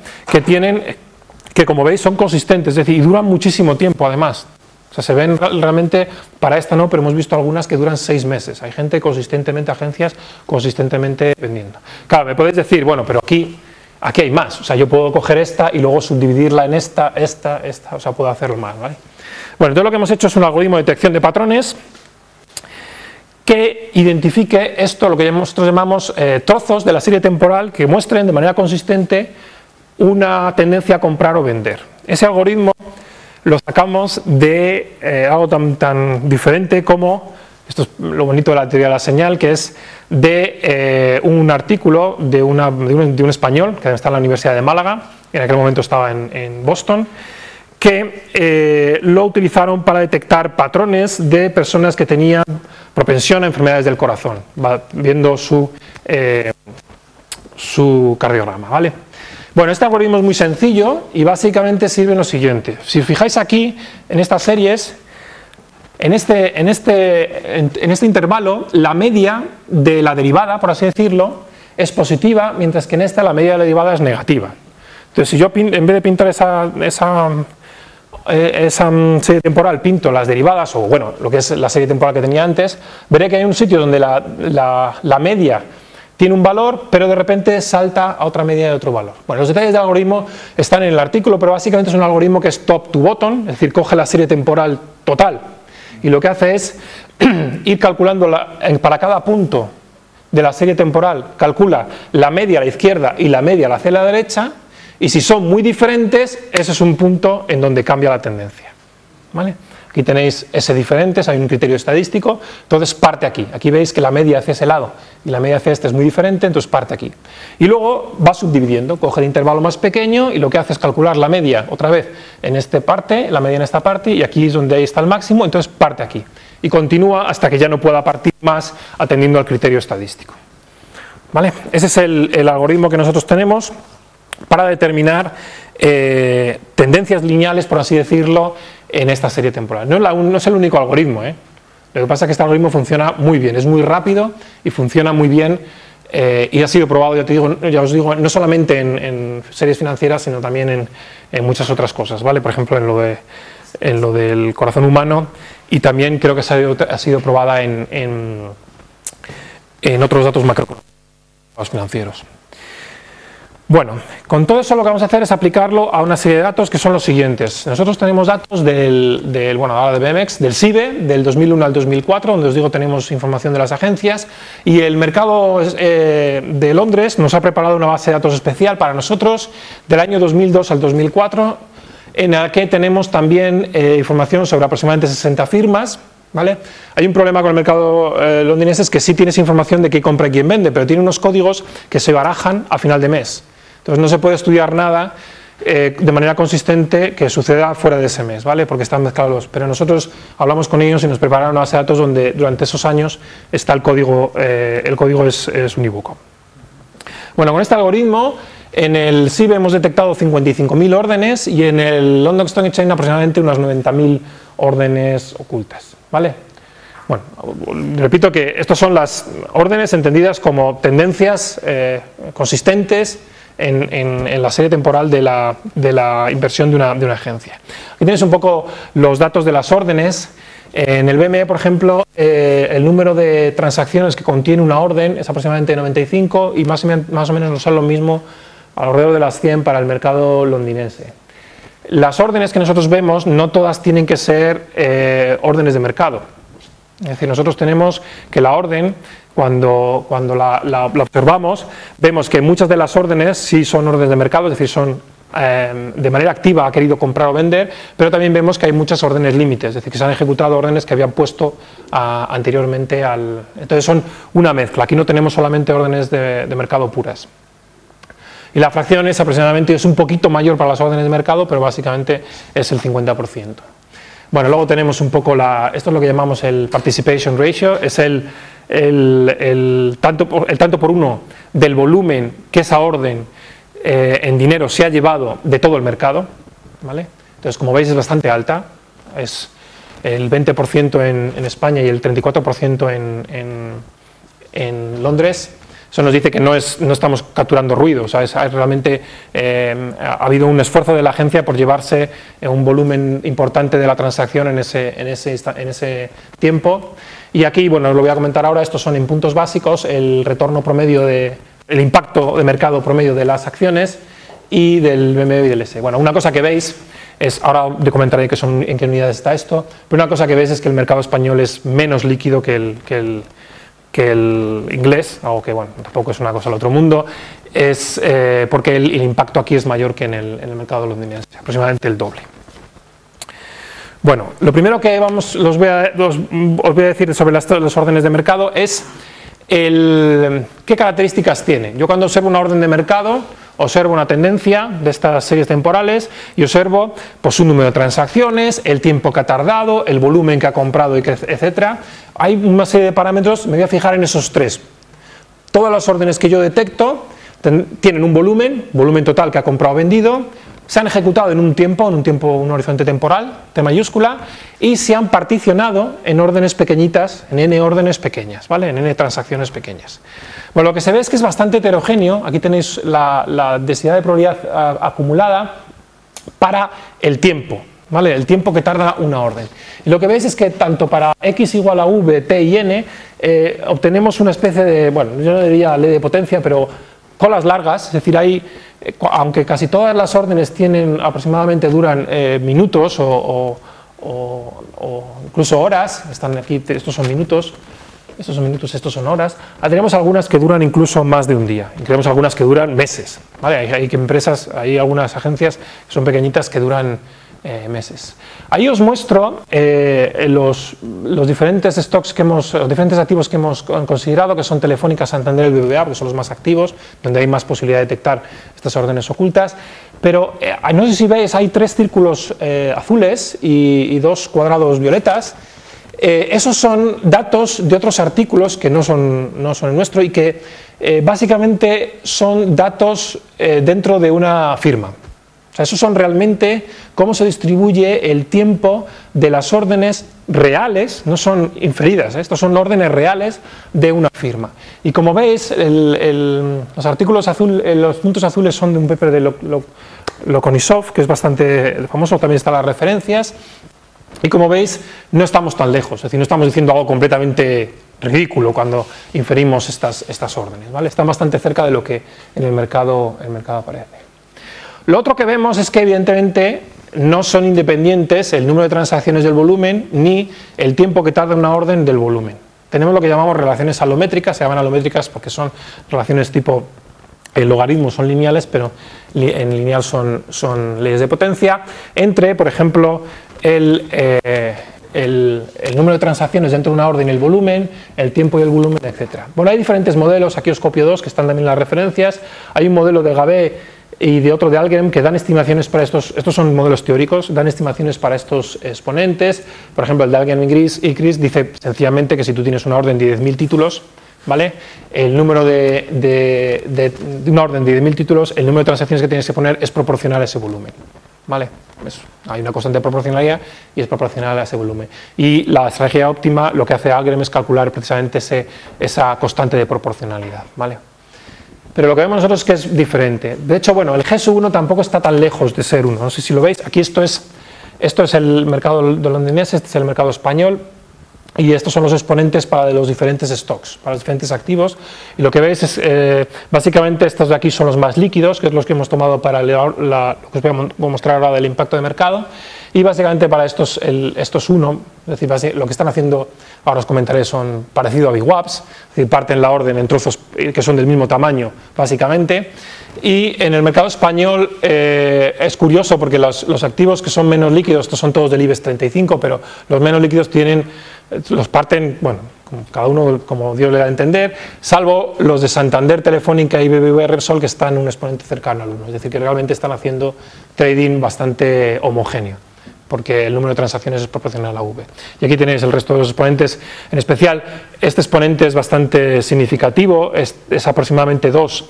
Que como veis son consistentes, es decir, y duran muchísimo tiempo además. O sea, se ven realmente, para esta no, pero hemos visto algunas que duran 6 meses. Hay gente consistentemente, agencias consistentemente vendiendo. Claro, me podéis decir, bueno, pero aquí hay más, o sea, yo puedo coger esta y luego subdividirla en esta, o sea, puedo hacerlo más, ¿vale? Bueno, entonces lo que hemos hecho es un algoritmo de detección de patrones que identifique esto, lo que nosotros llamamos trozos de la serie temporal que muestren de manera consistente una tendencia a comprar o vender. Ese algoritmo lo sacamos de algo tan diferente como, esto es lo bonito de la teoría de la señal, que es de un artículo de un español que está en la Universidad de Málaga, en aquel momento estaba en Boston, que lo utilizaron para detectar patrones de personas que tenían propensión a enfermedades del corazón, viendo su cardiograma, ¿vale? Bueno, este algoritmo es muy sencillo y básicamente sirve en lo siguiente. Si os fijáis aquí, en estas series, en este intervalo, la media de la derivada, por así decirlo, es positiva, mientras que en esta la media de la derivada es negativa. Entonces, si yo en vez de pintar esa serie temporal pinto las derivadas, o bueno, lo que es la serie temporal que tenía antes, veré que hay un sitio donde la media tiene un valor, pero de repente salta a otra media de otro valor. Bueno, los detalles del algoritmo están en el artículo, pero básicamente es un algoritmo que es top to bottom, es decir, coge la serie temporal total y lo que hace es ir calculando para cada punto de la serie temporal, calcula la media a la izquierda y la media hacia la derecha, y si son muy diferentes, ese es un punto en donde cambia la tendencia, ¿vale? Aquí tenéis S diferentes, hay un criterio estadístico, entonces parte aquí. Aquí veis que la media hacia ese lado y la media hacia este es muy diferente, entonces parte aquí. Y luego va subdividiendo, coge el intervalo más pequeño y lo que hace es calcular la media otra vez en esta parte, la media en esta parte, y aquí es donde ahí está el máximo, entonces parte aquí. Y continúa hasta que ya no pueda partir más atendiendo al criterio estadístico, ¿vale? Ese es el algoritmo que nosotros tenemos para determinar tendencias lineales, por así decirlo, en esta serie temporal. No es el único algoritmo, ¿eh? Lo que pasa es que este algoritmo funciona muy bien, es muy rápido y funciona muy bien, y ha sido probado, ya os digo, no solamente en series financieras, sino también en muchas otras cosas, ¿vale? Por ejemplo, en lo del corazón humano, y también creo que ha sido probada en otros datos macroeconómicos financieros. Bueno, con todo eso lo que vamos a hacer es aplicarlo a una serie de datos que son los siguientes. Nosotros tenemos datos ahora de BMX, del SIBE, del 2001 al 2004, donde os digo tenemos información de las agencias, y el mercado de Londres nos ha preparado una base de datos especial para nosotros del año 2002 al 2004, en la que tenemos también información sobre aproximadamente 60 firmas, ¿vale? Hay un problema con el mercado londinense, es que sí tienes información de quién compra y quién vende, pero tiene unos códigos que se barajan a final de mes. Entonces no se puede estudiar nada de manera consistente que suceda fuera de ese mes, ¿vale? Porque están mezclados. Pero nosotros hablamos con ellos y nos prepararon una base de datos donde durante esos años está el código es unívoco. Bueno, con este algoritmo en el SIB hemos detectado 55.000 órdenes y en el London Stock Exchange aproximadamente unas 90.000 órdenes ocultas, ¿vale? Bueno, repito que estas son las órdenes entendidas como tendencias consistentes en la serie temporal de la inversión de una agencia. Aquí tienes un poco los datos de las órdenes. En el BME, por ejemplo, el número de transacciones que contiene una orden es aproximadamente 95 y más o menos nos sale lo mismo alrededor de las 100 para el mercado londinense. Las órdenes que nosotros vemos no todas tienen que ser órdenes de mercado. Es decir, nosotros tenemos que la orden, cuando la observamos, vemos que muchas de las órdenes sí son órdenes de mercado, es decir, son de manera activa ha querido comprar o vender, pero también vemos que hay muchas órdenes límites, es decir, que se han ejecutado órdenes que habían puesto anteriormente Entonces son una mezcla, aquí no tenemos solamente órdenes de mercado puras. Y la fracción es aproximadamente, es un poquito mayor para las órdenes de mercado, pero básicamente es el 50%. Bueno, luego tenemos un poco esto es lo que llamamos el participation ratio, es el tanto por uno del volumen que esa orden en dinero se ha llevado de todo el mercado, ¿vale? Entonces, como veis, es bastante alta, es el 20% en España y el 34% en Londres. Eso nos dice que no estamos capturando ruido, o sea, realmente ha habido un esfuerzo de la agencia por llevarse un volumen importante de la transacción en ese tiempo. Y aquí, bueno, os lo voy a comentar ahora, estos son en puntos básicos, el retorno promedio el impacto de mercado promedio de las acciones y del BME y del S. Bueno, una cosa que veis es, ahora te comentaré en qué unidades está esto, pero una cosa que veis es que el mercado español es menos líquido que el inglés, algo que bueno, tampoco es una cosa del otro mundo, es porque el impacto aquí es mayor que en el mercado londinense, aproximadamente el doble. Bueno, lo primero que os voy a decir sobre las órdenes de mercado es qué características tiene. Yo cuando observo una orden de mercado, observo una tendencia de estas series temporales y observo pues, un número de transacciones, el tiempo que ha tardado, el volumen que ha comprado, etcétera. Hay una serie de parámetros, me voy a fijar en esos tres. Todas las órdenes que yo detecto tienen un volumen total que ha comprado o vendido, se han ejecutado en un horizonte temporal, T mayúscula, y se han particionado en órdenes pequeñitas, en n órdenes pequeñas, ¿vale? En n transacciones pequeñas. Bueno, lo que se ve es que es bastante heterogéneo, aquí tenéis la densidad de probabilidad acumulada para el tiempo, ¿vale? El tiempo que tarda una orden. Y lo que veis es que tanto para x igual a v, t y n, obtenemos una especie de, bueno, yo no diría ley de potencia, pero colas largas, es decir, aunque casi todas las órdenes duran minutos o incluso horas, están aquí, estos son minutos, estos son horas, tenemos algunas que duran incluso más de un día, y tenemos algunas que duran meses, ¿vale? Hay algunas agencias que son pequeñitas que duran meses. Ahí os muestro los diferentes stocks los diferentes activos que hemos considerado, que son Telefónica, Santander y el BBVA, que son los más activos, donde hay más posibilidad de detectar estas órdenes ocultas. Pero no sé si veis, hay 3 círculos azules y 2 cuadrados violetas. Esos son datos de otros artículos que no son el nuestro y que básicamente son datos dentro de una firma. O sea, esos son realmente cómo se distribuye el tiempo de las órdenes reales, no son inferidas, estos son órdenes reales de una firma. Y como veis, los artículos azules, los puntos azules son de un paper de Lokonisov, que es bastante famoso, también están las referencias. Y como veis, no estamos tan lejos, es decir, no estamos diciendo algo completamente ridículo cuando inferimos estas órdenes, ¿vale? Están bastante cerca de lo que en el mercado aparece. Lo otro que vemos es que evidentemente no son independientes el número de transacciones del volumen ni el tiempo que tarda una orden del volumen. Tenemos lo que llamamos relaciones alométricas, se llaman alométricas porque son relaciones tipo logaritmos son lineales, pero en lineal son leyes de potencia, entre, por ejemplo, el número de transacciones dentro de una orden y el volumen, el tiempo y el volumen, etc. Bueno, hay diferentes modelos, aquí os copio dos que están también en las referencias. Hay un modelo de Gabé y de otro de Algren que dan estimaciones para estos son modelos teóricos, dan estimaciones para estos exponentes. Por ejemplo, el de Algren y Chris dice sencillamente que si tú tienes una orden de 10.000 títulos, ¿vale? El número de una orden de 10.000 títulos, el número de transacciones que tienes que poner es proporcional a ese volumen, ¿vale? Hay una constante de proporcionalidad y es proporcional a ese volumen. Y la estrategia óptima lo que hace Algren es calcular precisamente esa constante de proporcionalidad, ¿vale? Pero lo que vemos nosotros es que es diferente. De hecho, bueno, el GSU1 tampoco está tan lejos de ser 1. No sé si lo veis, aquí esto es el mercado londinense, este es el mercado español. Y estos son los exponentes para los diferentes stocks, para los diferentes activos. Y lo que veis es, básicamente estos de aquí son los más líquidos, que es los que hemos tomado para lo que os voy a mostrar ahora del impacto de mercado. Y básicamente para estos 1, es decir, lo que están haciendo, ahora os comentaré, son parecido a VWAPs, es decir, parten la orden en trozos que son del mismo tamaño, básicamente. Y en el mercado español es curioso porque los activos que son menos líquidos, estos son todos del IBEX 35, pero los menos líquidos los parten, bueno, cada uno como Dios le da a entender, salvo los de Santander, Telefónica y BBVA Repsol, que están en un exponente cercano al 1, es decir, que realmente están haciendo trading bastante homogéneo, porque el número de transacciones es proporcional a V. Y aquí tenéis el resto de los exponentes, en especial este exponente es bastante significativo, es aproximadamente 2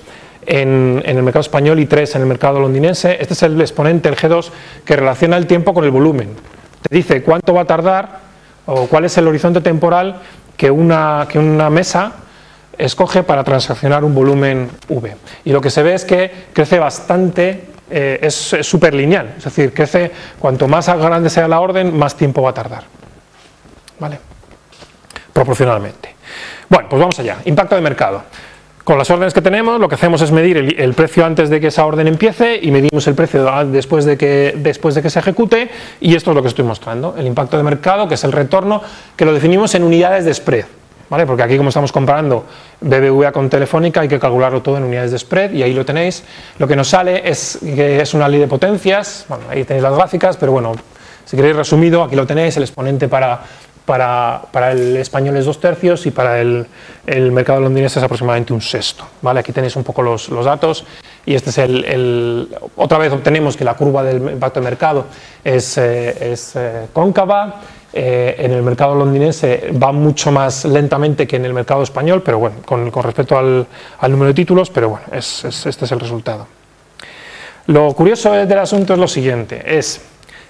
en el mercado español y 3 en el mercado londinense. Este es el exponente, el G2, que relaciona el tiempo con el volumen. Te dice cuánto va a tardar o cuál es el horizonte temporal que una mesa escoge para transaccionar un volumen V. Y lo que se ve es que crece bastante, es súper lineal, es decir, crece cuanto más grande sea la orden, más tiempo va a tardar, ¿vale? Proporcionalmente. Bueno, pues vamos allá, impacto de mercado. Con las órdenes que tenemos, lo que hacemos es medir el precio antes de que esa orden empiece y medimos el precio después de que se ejecute, y esto es lo que estoy mostrando, el impacto de mercado, que es el retorno, que lo definimos en unidades de spread, ¿vale? Porque aquí, como estamos comparando BBVA con Telefónica, hay que calcularlo todo en unidades de spread, y ahí lo tenéis. Lo que nos sale es que es una ley de potencias, bueno, ahí tenéis las gráficas, pero bueno, si queréis resumido, aquí lo tenéis, el exponente para el español es 2/3 y para el mercado londinense es aproximadamente 1/6, ¿vale? Aquí tenéis un poco los datos, y este es otra vez obtenemos que la curva del impacto de mercado es cóncava. En el mercado londinense va mucho más lentamente que en el mercado español, pero bueno, con respecto al número de títulos, pero bueno, este es el resultado. Lo curioso del asunto es lo siguiente,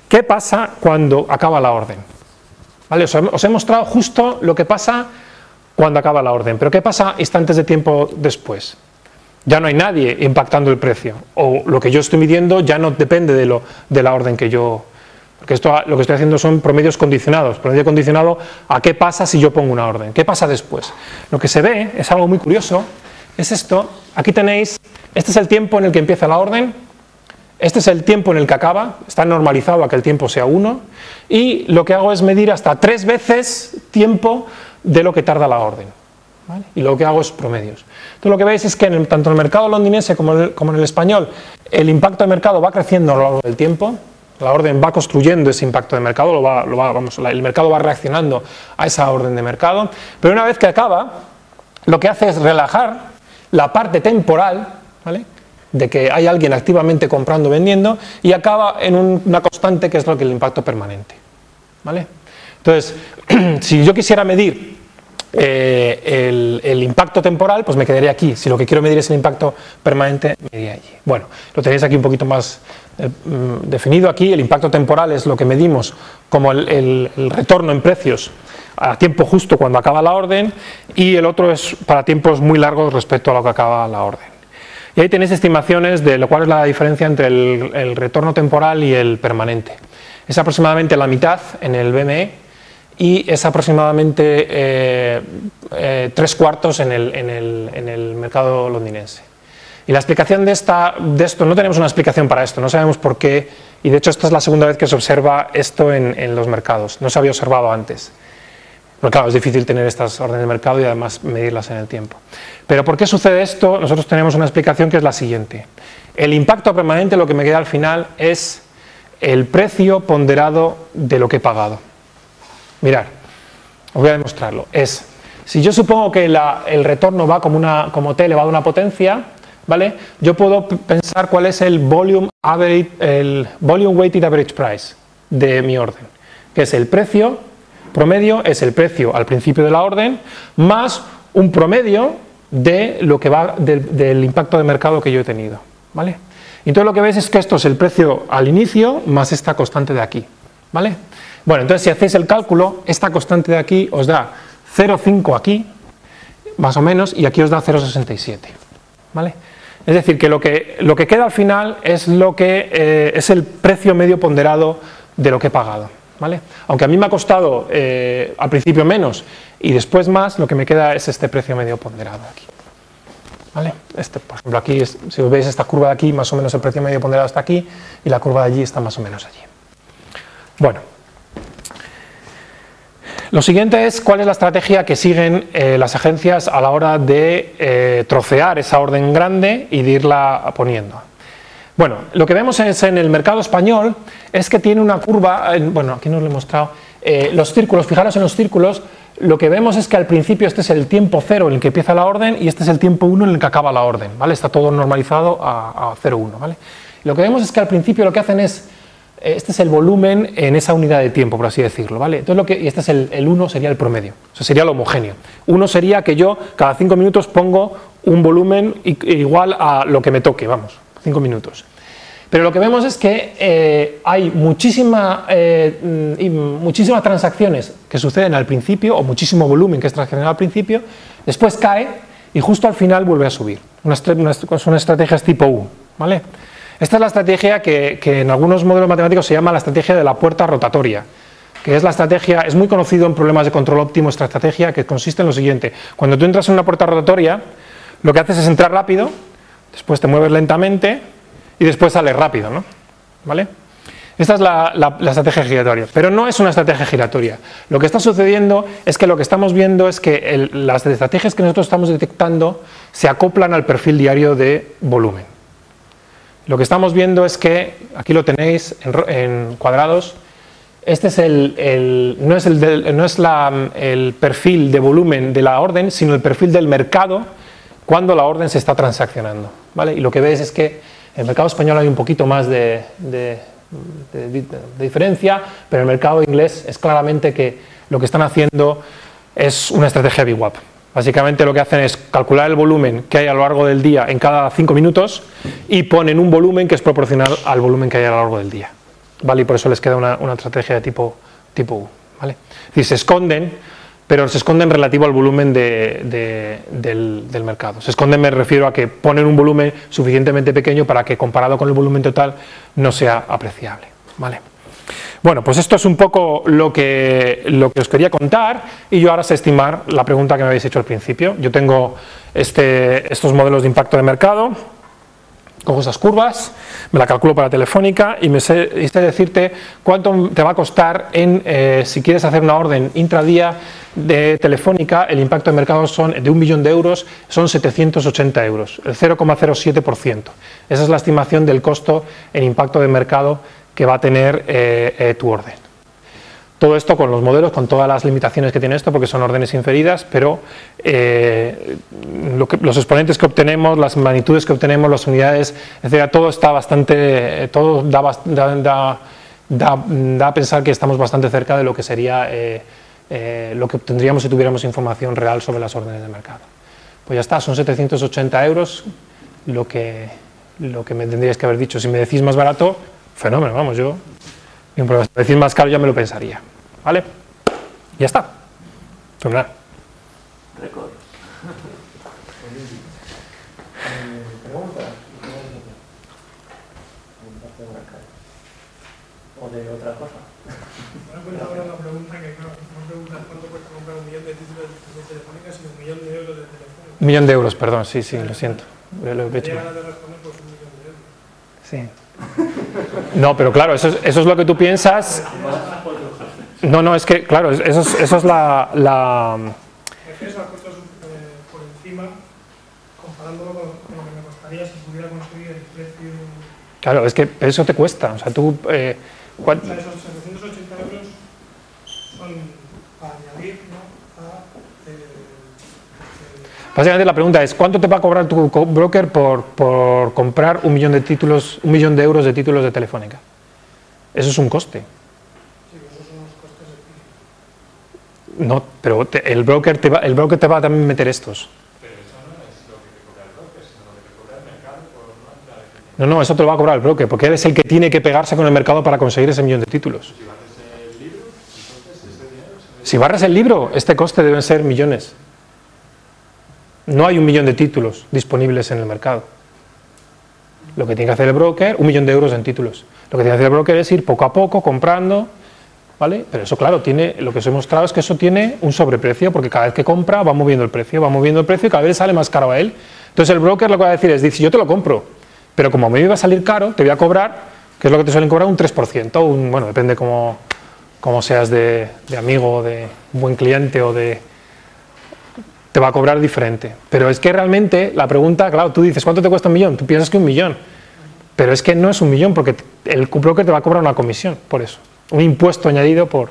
¿qué pasa cuando acaba la orden? ¿Vale? Os he mostrado justo lo que pasa cuando acaba la orden, pero ¿qué pasa instantes de tiempo después? Ya no hay nadie impactando el precio, o lo que yo estoy midiendo ya no depende de la orden que yo... Porque esto lo que estoy haciendo son promedios condicionados, promedio condicionado a qué pasa si yo pongo una orden, qué pasa después. Lo que se ve es algo muy curioso, es esto, aquí tenéis, este es el tiempo en el que empieza la orden, este es el tiempo en el que acaba, está normalizado a que el tiempo sea 1, y lo que hago es medir hasta 3 veces tiempo de lo que tarda la orden, ¿vale? Y lo que hago es promedios. Entonces lo que veis es que tanto en el mercado londinense como en el español, el impacto de mercado va creciendo a lo largo del tiempo, la orden va construyendo ese impacto de mercado, el mercado va reaccionando a esa orden de mercado, pero una vez que acaba, lo que hace es relajar la parte temporal, ¿vale?, de que hay alguien activamente comprando o vendiendo, y acaba en una constante que es lo que es el impacto permanente, ¿vale? Entonces, si yo quisiera medir el impacto temporal, pues me quedaría aquí. Si lo que quiero medir es el impacto permanente, me iría allí. Bueno, lo tenéis aquí un poquito más definido aquí. El impacto temporal es lo que medimos como el retorno en precios a tiempo justo cuando acaba la orden, y el otro es para tiempos muy largos respecto a lo que acaba la orden. Y ahí tenéis estimaciones de lo cual es la diferencia entre el retorno temporal y el permanente. Es aproximadamente la mitad en el BME y es aproximadamente 3/4 en el mercado londinense. Y la explicación de esto, no tenemos una explicación para esto, no sabemos por qué, y de hecho esta es la segunda vez que se observa esto en los mercados, no se había observado antes. Pero claro, es difícil tener estas órdenes de mercado y además medirlas en el tiempo. Pero ¿por qué sucede esto? Nosotros tenemos una explicación que es la siguiente. El impacto permanente, lo que me queda al final, es el precio ponderado de lo que he pagado. Mirad, os voy a demostrarlo. Si yo supongo que el retorno va como t elevado a una potencia, ¿vale? Yo puedo pensar cuál es el volume weighted average price de mi orden, que es el precio promedio, es el precio al principio de la orden, más un promedio de lo que va del impacto de mercado que yo he tenido, ¿vale? Entonces lo que veis es que esto es el precio al inicio más esta constante de aquí, ¿vale? Bueno, entonces si hacéis el cálculo, esta constante de aquí os da 0,5 aquí, más o menos, y aquí os da 0,67, ¿vale? Es decir, que lo que queda al final es es el precio medio ponderado de lo que he pagado, ¿vale? Aunque a mí me ha costado al principio menos y después más, lo que me queda es este precio medio ponderado aquí, ¿vale? Por ejemplo, aquí, si os veis esta curva de aquí, más o menos el precio medio ponderado está aquí y la curva de allí está más o menos allí. Bueno. Lo siguiente es cuál es la estrategia que siguen las agencias a la hora de trocear esa orden grande y de irla poniendo. Bueno, lo que vemos en el mercado español es que tiene una curva, bueno, aquí no os lo he mostrado, los círculos, fijaros en los círculos, lo que vemos es que al principio este es el tiempo 0 en el que empieza la orden y este es el tiempo 1 en el que acaba la orden, ¿vale? Está todo normalizado a 0,1, ¿vale? Lo que vemos es que al principio lo que hacen es, este es el volumen en esa unidad de tiempo, por así decirlo, ¿vale? Entonces y este es el 1, sería el promedio, o sea, sería lo homogéneo. 1 sería que yo cada 5 minutos pongo un volumen igual a lo que me toque, vamos, 5 minutos. Pero lo que vemos es que hay muchísimas transacciones que suceden al principio, o muchísimo volumen que es transaccionado al principio, después cae y justo al final vuelve a subir. Son estrategias tipo U, ¿vale? Esta es la estrategia que en algunos modelos matemáticos se llama la estrategia de la puerta rotatoria, que es la estrategia, es muy conocido en problemas de control óptimo esta estrategia, que consiste en lo siguiente: cuando tú entras en una puerta rotatoria, lo que haces es entrar rápido, después te mueves lentamente y después sales rápido, ¿no? ¿Vale? Esta es la estrategia giratoria, pero no es una estrategia giratoria. Lo que está sucediendo es que lo que estamos viendo es que las estrategias que nosotros estamos detectando se acoplan al perfil diario de volumen. Lo que estamos viendo es que, aquí lo tenéis en cuadrados, este es no es el perfil de volumen de la orden, sino el perfil del mercado cuando la orden se está transaccionando, ¿vale? Y lo que veis es que en el mercado español hay un poquito más de diferencia, pero en el mercado inglés es claramente que lo que están haciendo es una estrategia VWAP. Básicamente lo que hacen es calcular el volumen que hay a lo largo del día en cada 5 minutos y ponen un volumen que es proporcional al volumen que hay a lo largo del día, ¿vale? Y por eso les queda una estrategia de tipo U, ¿vale? Es decir, se esconden, pero se esconden relativo al volumen del mercado. Se esconden, me refiero a que ponen un volumen suficientemente pequeño para que comparado con el volumen total no sea apreciable, ¿vale? Bueno, pues esto es un poco lo que os quería contar y yo ahora sé estimar la pregunta que me habéis hecho al principio. Yo tengo estos modelos de impacto de mercado, cojo esas curvas, me la calculo para Telefónica y sé decirte cuánto te va a costar si quieres hacer una orden intradía de Telefónica. El impacto de mercado de 1 millón de euros son 780 euros, el 0,07%. Esa es la estimación del costo en impacto de mercado que va a tener tu orden. Todo esto con los modelos, con todas las limitaciones que tiene esto, porque son órdenes inferidas, pero los exponentes que obtenemos, las magnitudes que obtenemos, las unidades, etcétera, todo está bastante, todo da a pensar que estamos bastante cerca de lo que sería lo que obtendríamos si tuviéramos información real sobre las órdenes de mercado. Pues ya está, son 780 euros lo que me tendríais que haber dicho. Si me decís más barato, fenómeno, vamos, yo, si me decís más caro ya me lo pensaría, ¿vale? Ya está, fenomenal. Récord. ¿Preguntas? ¿O de otra cosa? Bueno, pues ahora una pregunta que no preguntas cuánto cuesta comprar 1 millón de títulos de Telefónica, sino 1 millón de euros de Telefónica. 1 millón de euros, perdón, sí, lo siento. Lo he hecho. Sí. No, pero claro, eso es lo que tú piensas. No, es que, claro, eso es la... Refieres a costos por encima, comparándolo con lo que me costaría si pudiera conseguir el precio. Claro, es que eso te cuesta. O sea, tú... O sea, esos 780 euros son para añadir, ¿no? Básicamente la pregunta es, ¿cuánto te va a cobrar tu broker por comprar 1 millón de títulos, 1 millón de euros de títulos de Telefónica? Eso es un coste. Sí, esos son los costes de No, pero el broker te va a también meter estos. Pero eso no es lo que te cobra el broker, sino lo que te cobra el mercado por no entrar a eficiencia. No, eso te lo va a cobrar el broker, porque él es el que tiene que pegarse con el mercado para conseguir ese millón de títulos. Si barres el libro, entonces ese dinero se ve. Si barres el libro, este coste deben ser millones. No hay 1 millón de títulos disponibles en el mercado. Lo que tiene que hacer el broker, 1 millón de euros en títulos. Lo que tiene que hacer el broker es ir poco a poco comprando, ¿vale? Pero eso, claro, lo que os he mostrado es que eso tiene un sobreprecio, porque cada vez que compra va moviendo el precio y cada vez le sale más caro a él. Entonces el broker lo que va a decir es, dice, yo te lo compro, pero como a mí me va a salir caro, te voy a cobrar, que es lo que te suelen cobrar, un 3%, bueno, depende cómo seas de amigo, de buen cliente o de... te va a cobrar diferente. Pero es que realmente la pregunta, claro, tú dices, ¿cuánto te cuesta 1 millón? Tú piensas que 1 millón. Pero es que no es 1 millón, porque el broker te va a cobrar una comisión por eso. Un impuesto añadido por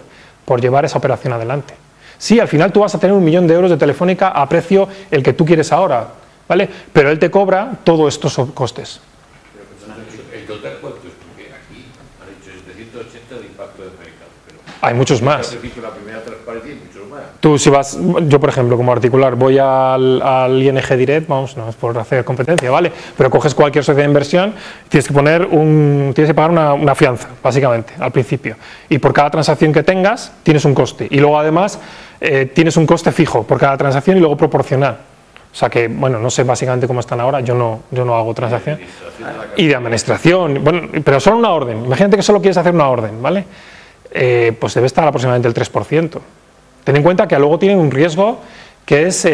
llevar esa operación adelante. Sí, al final tú vas a tener 1 millón de euros de Telefónica a precio el que tú quieres ahora, ¿vale? Pero él te cobra todos estos costes. Pero perdona, ¿el total cuánto es? Porque aquí han dicho 780 de impacto del mercado. Pero hay muchos más. la primera transparencia y muchos más. Tú si vas, yo por ejemplo como articular voy al ING Direct, vamos, no es por hacer competencia, ¿vale? Pero coges cualquier sociedad de inversión, tienes que pagar una fianza, básicamente, al principio. Y por cada transacción que tengas, tienes un coste. Y luego además tienes un coste fijo por cada transacción y luego proporcional. O sea que, bueno, no sé básicamente cómo están ahora, yo no hago transacción. Y de administración, bueno, pero solo una orden. Imagínate que solo quieres hacer una orden, ¿vale? Pues debe estar aproximadamente el 3%. Ten en cuenta que luego tienen un riesgo que es o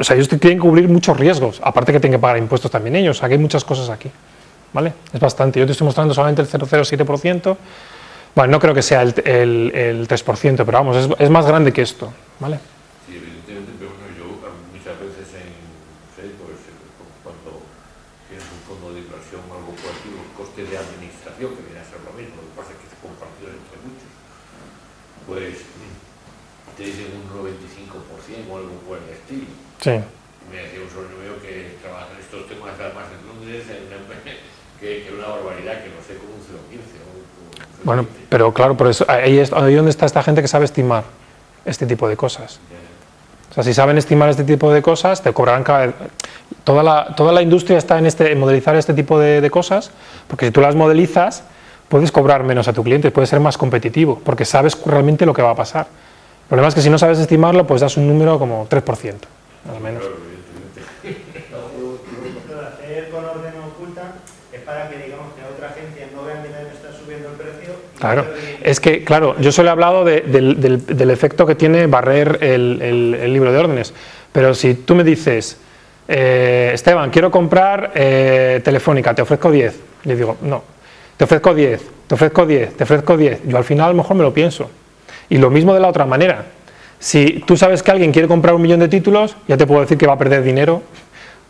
sea, ellos tienen que cubrir muchos riesgos, aparte que tienen que pagar impuestos también ellos, o sea, que hay muchas cosas aquí, ¿vale? Es bastante, yo te estoy mostrando solamente el 0,07%, bueno, no creo que sea el 3%, pero vamos, es más grande que esto, ¿vale? Sí, evidentemente, pero bueno, yo muchas veces cuando tienes un fondo de inversión o algo por aquí, los costes de administración, que viene a ser lo mismo, lo que pasa es que es compartido entre muchos, pues te dicen un 95% o algo por el estilo. Sí. Me decía un sobrino mío que trabaja en estos temas además en Londres, que una barbaridad, que no sé, como un 0,15 o un 0,15. Bueno, pero claro, por eso, ahí es donde está esta gente que sabe estimar este tipo de cosas. O sea, si saben estimar este tipo de cosas, te cobrarán cada vez... Toda la industria está en modelizar este tipo de cosas, porque si tú las modelizas, puedes cobrar menos a tu cliente, puedes ser más competitivo, porque sabes realmente lo que va a pasar. El problema es que si no sabes estimarlo, pues das un número como 3%, más o menos. Hacer con orden oculta es para que, digamos, que otra agencia no vea que me está subiendo el precio. Claro, es que, claro, yo solo he hablado del efecto que tiene barrer el libro de órdenes, pero si tú me dices, Esteban, quiero comprar Telefónica, te ofrezco 10, le digo, no, te ofrezco 10, te ofrezco 10, te ofrezco 10, yo al final a lo mejor me lo pienso. Y lo mismo de la otra manera, si tú sabes que alguien quiere comprar 1 millón de títulos, ya te puedo decir que va a perder dinero.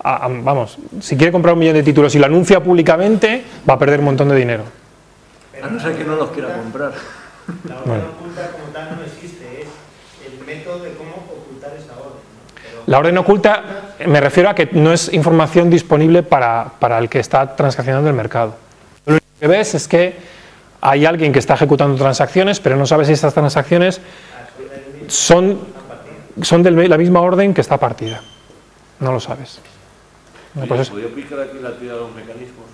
Vamos, si quiere comprar 1 millón de títulos y lo anuncia públicamente, va a perder un montón de dinero. A no ser que no los quiera comprar. La orden oculta como tal no existe, es el método de cómo ocultar esa orden, ¿no? Pero la orden oculta, me refiero a que no es información disponible para el que está transaccionando el mercado. Lo único que ves es que hay alguien que está ejecutando transacciones, pero no sabes si estas transacciones son de la misma orden que está partida. No lo sabes. Pues eso. ¿Podría aplicar aquí la teoría de los mecanismos?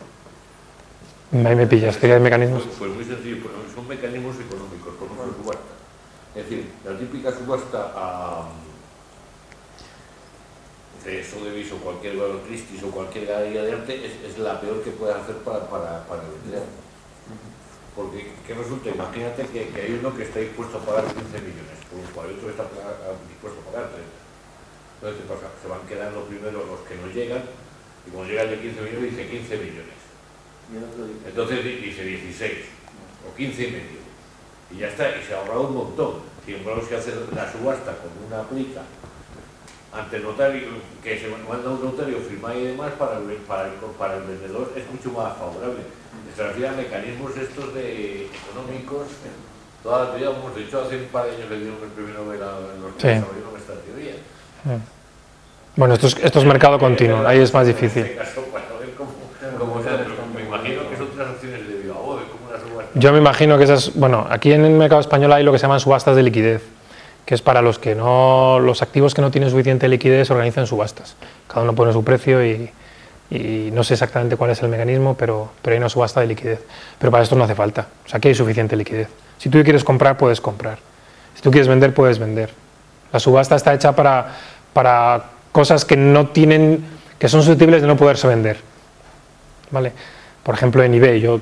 Ahí me pillas, teoría de mecanismos. Pues muy sencillo, son mecanismos económicos, como una subasta. Es decir, la típica subasta de Sotheby's o cualquier Christie's o cualquier galería de arte es la peor que puedes hacer para vender. Porque, ¿qué resulta? Imagínate que hay uno que está dispuesto a pagar 15 millones, por un cual otro está dispuesto a pagar 30. Entonces, ¿qué pasa? Se van quedando primero los que no llegan, y cuando llega el de 15 millones, dice 15 millones. Entonces dice 16 o 15 y medio. Y ya está, y se ha ahorrado un montón. Sin embargo, si hace la subasta con una plica ante el notario, que se manda un notario firmado y demás, para el vendedor es mucho más favorable. Se refiere a mecanismos estos económicos. Toda la teoría, hemos dicho, hace un par de años le dieron el premio Nobel a los que desarrollaron esta teoría. Bueno, esto es mercado continuo, ahí es más difícil. En este caso, para ver cómo me imagino que son transacciones de viva voz, como una subasta. Yo me imagino que esas, bueno, aquí en el mercado español hay lo que se llaman subastas de liquidez, que es para los que no, los activos que no tienen suficiente liquidez se organizan subastas. Cada uno pone su precio y no sé exactamente cuál es el mecanismo, pero hay una subasta de liquidez. Pero para esto no hace falta, o sea, aquí hay suficiente liquidez. Si tú quieres comprar, puedes comprar. Si tú quieres vender, puedes vender. La subasta está hecha para cosas que no tienen, que son susceptibles de no poderse vender, ¿vale? Por ejemplo, en eBay, yo,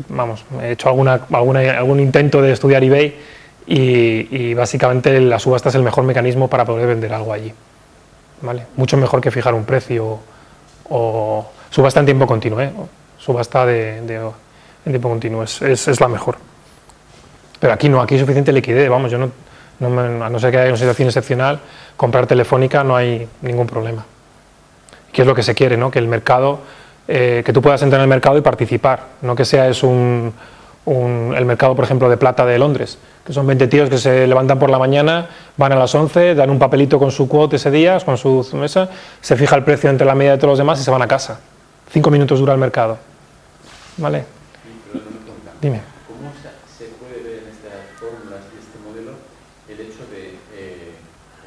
vamos, he hecho algún intento de estudiar eBay y básicamente la subasta es el mejor mecanismo para poder vender algo allí, ¿vale? Mucho mejor que fijar un precio o subasta en tiempo continuo, subasta en tiempo continuo, es la mejor. Pero aquí no, aquí hay suficiente liquidez, vamos, yo a no ser que haya una situación excepcional, comprar Telefónica no hay ningún problema. ¿Qué es lo que se quiere, no? Que el mercado, que tú puedas entrar en el mercado y participar, no que sea el mercado, por ejemplo, de plata de Londres, que son 20 tíos que se levantan por la mañana, van a las 11, dan un papelito con su quote ese día, con su mesa, se fija el precio entre la media de todos los demás y se van a casa. 5 minutos dura el mercado, ¿vale? Dime. ¿Cómo se puede ver en estas fórmulas y este modelo el hecho de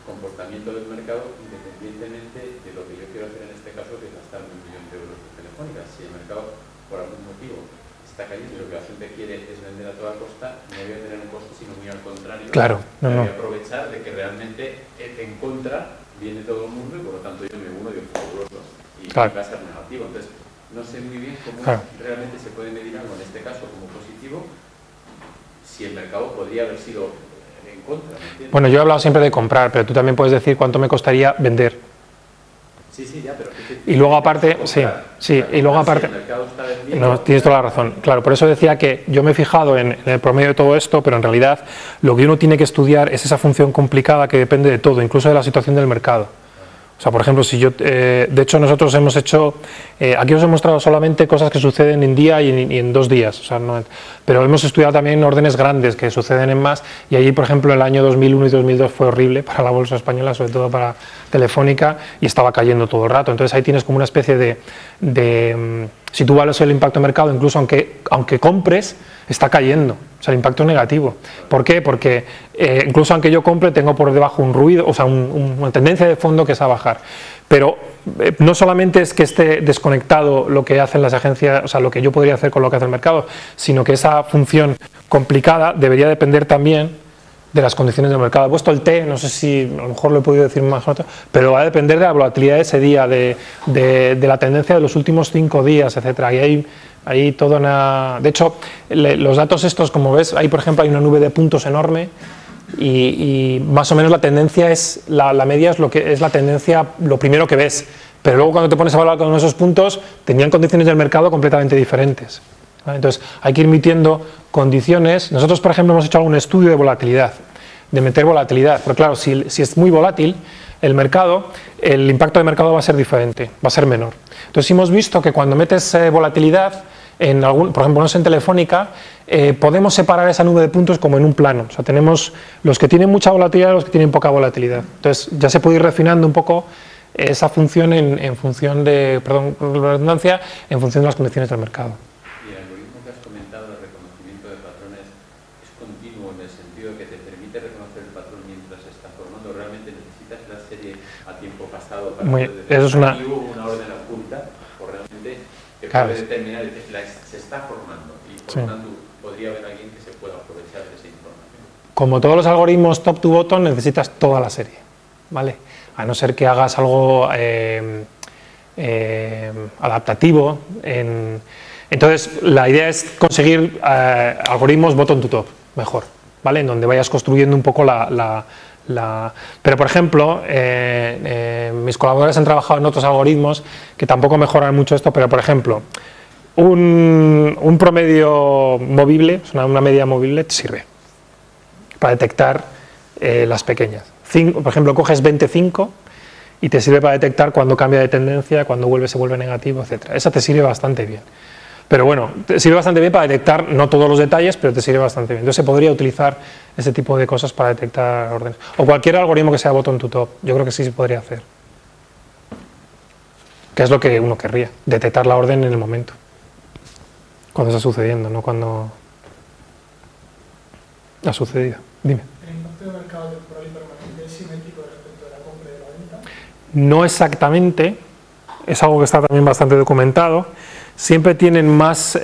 comportamiento del mercado independientemente de lo que yo quiero hacer en este caso, que es gastar 1 millón de euros de Telefónica? Si el mercado, por algún motivo, está cayendo y lo que la gente quiere es vender a toda costa, no voy a tener un coste, sino muy al contrario. Claro, voy a aprovechar de que realmente en contra viene todo el mundo y por lo tanto yo me uno y un fabuloso y va a ser negativo. Entonces, no sé muy bien cómo realmente se puede medir algo en este caso como positivo si el mercado podría haber sido en contra. Bueno, yo he hablado siempre de comprar, pero tú también puedes decir cuánto me costaría vender. Sí, ya, pero... Y luego aparte, y luego aparte... No, tienes toda la razón. Claro, por eso decía que yo me he fijado en el promedio de todo esto, pero en realidad lo que uno tiene que estudiar es esa función complicada que depende de todo, incluso de la situación del mercado. O sea, por ejemplo, si yo, de hecho nosotros hemos hecho, aquí os he mostrado solamente cosas que suceden en día y en 2 días, o sea, pero hemos estudiado también órdenes grandes que suceden en más, y allí, por ejemplo, el año 2001 y 2002 fue horrible para la bolsa española, sobre todo para Telefónica, y estaba cayendo todo el rato. Entonces ahí tienes como una especie de si tú vales el impacto de mercado, incluso aunque compres, está cayendo, o sea, el impacto es negativo. ¿Por qué? Porque incluso aunque yo compre, tengo por debajo un ruido, o sea, una tendencia de fondo que es a bajar. Pero no solamente es que esté desconectado lo que hacen las agencias, o sea, lo que yo podría hacer con lo que hace el mercado, sino que esa función complicada debería depender también de las condiciones del mercado. He puesto el T, no sé si a lo mejor lo he podido decir más o menos, pero va a depender de la volatilidad de ese día, de la tendencia de los últimos 5 días, etcétera. Y hay toda una... De hecho, los datos estos, como ves, ahí por ejemplo hay una nube de puntos enorme y más o menos la tendencia es, la media es lo que es la tendencia, lo primero que ves, pero luego cuando te pones a evaluar con esos puntos, tenían condiciones del mercado completamente diferentes. ¿Vale? Entonces, hay que ir midiendo condiciones. Nosotros, por ejemplo, hemos hecho algún estudio de volatilidad, de meter volatilidad, pero claro, si es muy volátil el mercado, el impacto de mercado va a ser diferente, va a ser menor. Entonces, hemos visto que cuando metes volatilidad, por ejemplo, en Telefónica, podemos separar esa nube de puntos como en un plano. O sea, tenemos los que tienen mucha volatilidad y los que tienen poca volatilidad. Entonces, ya se puede ir refinando un poco esa función en función de, perdón, la redundancia, en función de las condiciones del mercado. Y el algoritmo que has comentado de reconocimiento de patrones es continuo en el sentido de que te permite reconocer el patrón mientras se está formando. Realmente necesitas la serie a tiempo pasado para poder decir eso es una orden oculta, o realmente que puede determinar que se está formando y por lo tanto podría haber alguien que se pueda aprovechar de esa información. Como todos los algoritmos top to bottom, necesitas toda la serie, ¿vale? A no ser que hagas algo adaptativo. Entonces, la idea es conseguir algoritmos bottom to top, mejor, ¿vale? En donde vayas construyendo un poco Pero, por ejemplo, mis colaboradores han trabajado en otros algoritmos que tampoco mejoran mucho esto, pero, por ejemplo, un promedio movible, una media movible, te sirve para detectar las pequeñas. Por ejemplo, coges 25 y te sirve para detectar cuando cambia de tendencia, cuando se vuelve negativo, etc. Esa te sirve bastante bien. Pero bueno, te sirve bastante bien para detectar, no todos los detalles, pero te sirve bastante bien. Entonces se podría utilizar ese tipo de cosas para detectar órdenes. O cualquier algoritmo que sea bottom to top, yo creo que sí se podría hacer. Que es lo que uno querría, detectar la orden en el momento. Cuando está sucediendo, no cuando ha sucedido. Dime. ¿El impacto del mercado temporal y permanente es simétrico respecto de la compra y de la venta? No exactamente, es algo que está también bastante documentado. Siempre tienen más,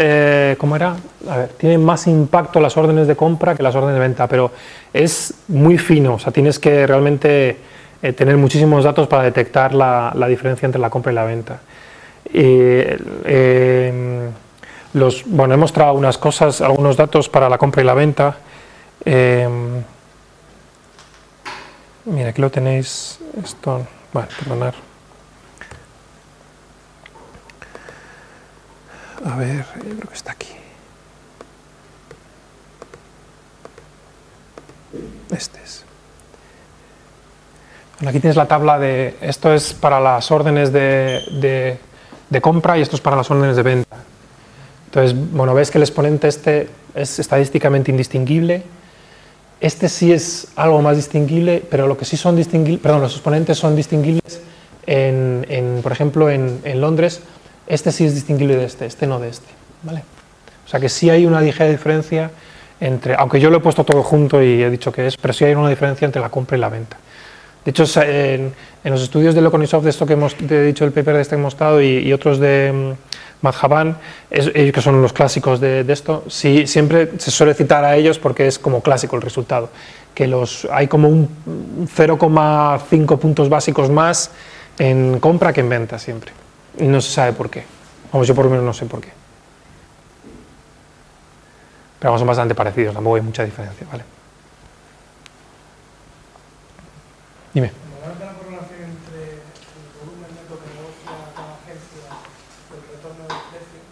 ¿cómo era? A ver, tienen más impacto las órdenes de compra que las órdenes de venta, pero es muy fino, o sea, tienes que realmente tener muchísimos datos para detectar la diferencia entre la compra y la venta. Bueno, he mostrado unas cosas, algunos datos para la compra y la venta. Mira, aquí lo tenéis, esto, bueno, perdonad. A ver, yo creo que está aquí. Este es. Bueno, aquí tienes la tabla de... Esto es para las órdenes de compra y esto es para las órdenes de venta. Entonces, bueno, ves que el exponente este es estadísticamente indistinguible. Este sí es algo más distinguible, pero lo que sí son distinguibles... Perdón, los exponentes son distinguibles por ejemplo, en Londres. Este sí es distinguible de este no de este, ¿vale? O sea que sí hay una ligera diferencia entre, aunque yo lo he puesto todo junto y he dicho que es, pero sí hay una diferencia entre la compra y la venta. De hecho, en los estudios de Lokonisov, de esto que he dicho, el paper de este que hemos mostrado y otros de Madhavan, que son los clásicos de esto, sí, siempre se suele citar a ellos porque es como clásico el resultado, que hay como un 0,5 puntos básicos más en compra que en venta siempre. Y no se sabe por qué. Vamos, yo por lo menos no sé por qué. Pero vamos, son bastante parecidos, tampoco hay mucha diferencia, ¿vale? Dime. Como guarda la correlación entre el volumen neto que negocia cada agencia y el retorno del precio,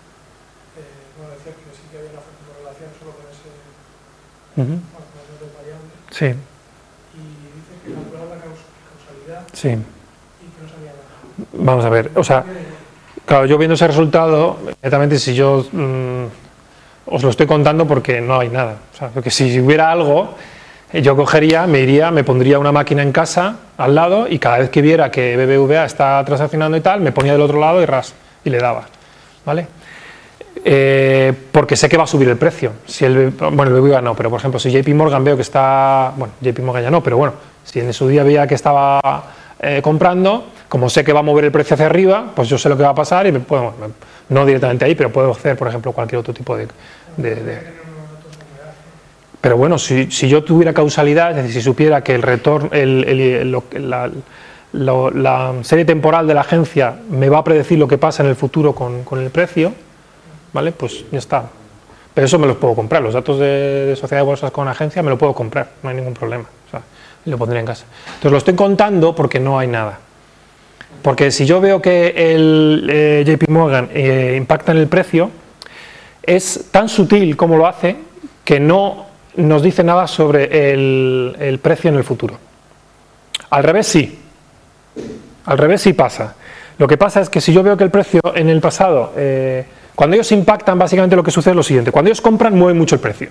bueno, decía que sí que había una fuerte correlación solo con ese, bueno, con ese dos variables. Sí. Y dice que calculaba la causalidad Sí. y que no sabía nada. Vamos a ver, o sea, claro, yo viendo ese resultado, inmediatamente si yo os lo estoy contando porque no hay nada. O sea, porque si hubiera algo, yo cogería, me iría, me pondría una máquina en casa al lado y cada vez que viera que BBVA está transaccionando y tal, me ponía del otro lado y le daba, ¿vale? Porque sé que va a subir el precio. Si el BBVA no, pero por ejemplo, si JP Morgan veo que está, bueno, JP Morgan ya no, pero bueno, si en su día veía que estaba comprando, como sé que va a mover el precio hacia arriba, pues yo sé lo que va a pasar y no directamente ahí, pero puedo hacer, por ejemplo, cualquier otro tipo de... Pero bueno, si yo tuviera causalidad, es decir, si supiera que el retorno, la serie temporal de la agencia me va a predecir lo que pasa en el futuro con el precio, ¿vale? Pues ya está. Pero eso me los puedo comprar, los datos de sociedad de bolsas con agencia me lo puedo comprar, no hay ningún problema, o sea, lo pondría en casa. Entonces lo estoy contando porque no hay nada. Porque si yo veo que el JP Morgan impacta en el precio, es tan sutil como lo hace que no nos dice nada sobre el precio en el futuro. Al revés sí. Al revés sí pasa. Lo que pasa es que si yo veo que el precio en el pasado, cuando ellos impactan, básicamente lo que sucede es lo siguiente. Cuando ellos compran, mueven mucho el precio.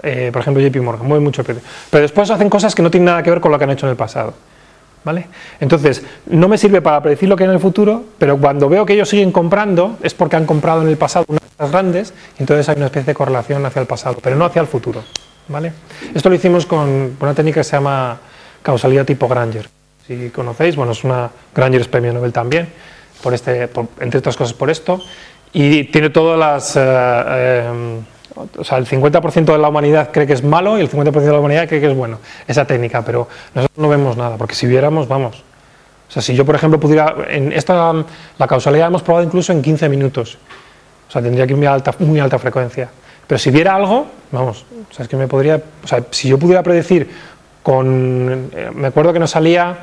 Por ejemplo, JP Morgan, mueven mucho el precio. Pero después hacen cosas que no tienen nada que ver con lo que han hecho en el pasado. ¿Vale? Entonces, no me sirve para predecir lo que hay en el futuro, pero cuando veo que ellos siguen comprando, es porque han comprado en el pasado unas cosas grandes, y entonces hay una especie de correlación hacia el pasado, pero no hacia el futuro. ¿Vale? Esto lo hicimos con una técnica que se llama causalidad tipo Granger. Si conocéis, bueno, es una Granger es premio Nobel también, entre otras cosas por esto, y tiene todas las... o sea, el 50% de la humanidad cree que es malo y el 50% de la humanidad cree que es bueno, esa técnica, pero nosotros no vemos nada, porque si viéramos, vamos. O sea, si yo, por ejemplo, pudiera... la causalidad hemos probado incluso en 15 minutos. O sea, tendría que ir muy alta frecuencia. Pero si viera algo, vamos, o sea, es que me podría... O sea, si yo pudiera predecir me acuerdo que nos salía...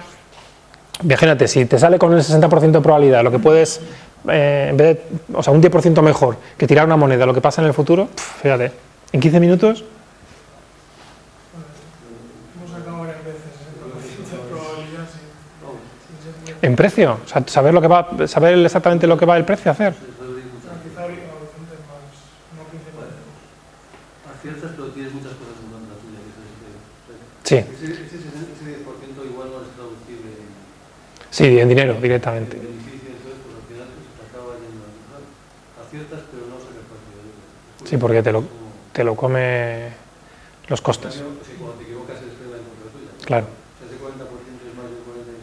Imagínate, si te sale con el 60% de probabilidad, lo que puedes en vez de, o sea, un 10% mejor que tirar una moneda, lo que pasa en el futuro, fíjate, en 15 minutos... Hemos sacado varias veces ese de probabilidad sin ser muy... ¿En precio? O sea, saber exactamente lo que va el precio a hacer. Quizá horizontes más, no 15 minutos. Aciertas, pero tienes muchas cosas en contra tuya. Sí. Ese 10% igual no es traducible Sí, en dinero, directamente. en beneficio, entonces pues al final pues, se te acaba yendo. Aciertas, pero no sacas partido. Sí, porque te lo come los costes. Sí, cuando te equivocas es la en contra tuya. Claro. O sea, ese 40% es más del 40%.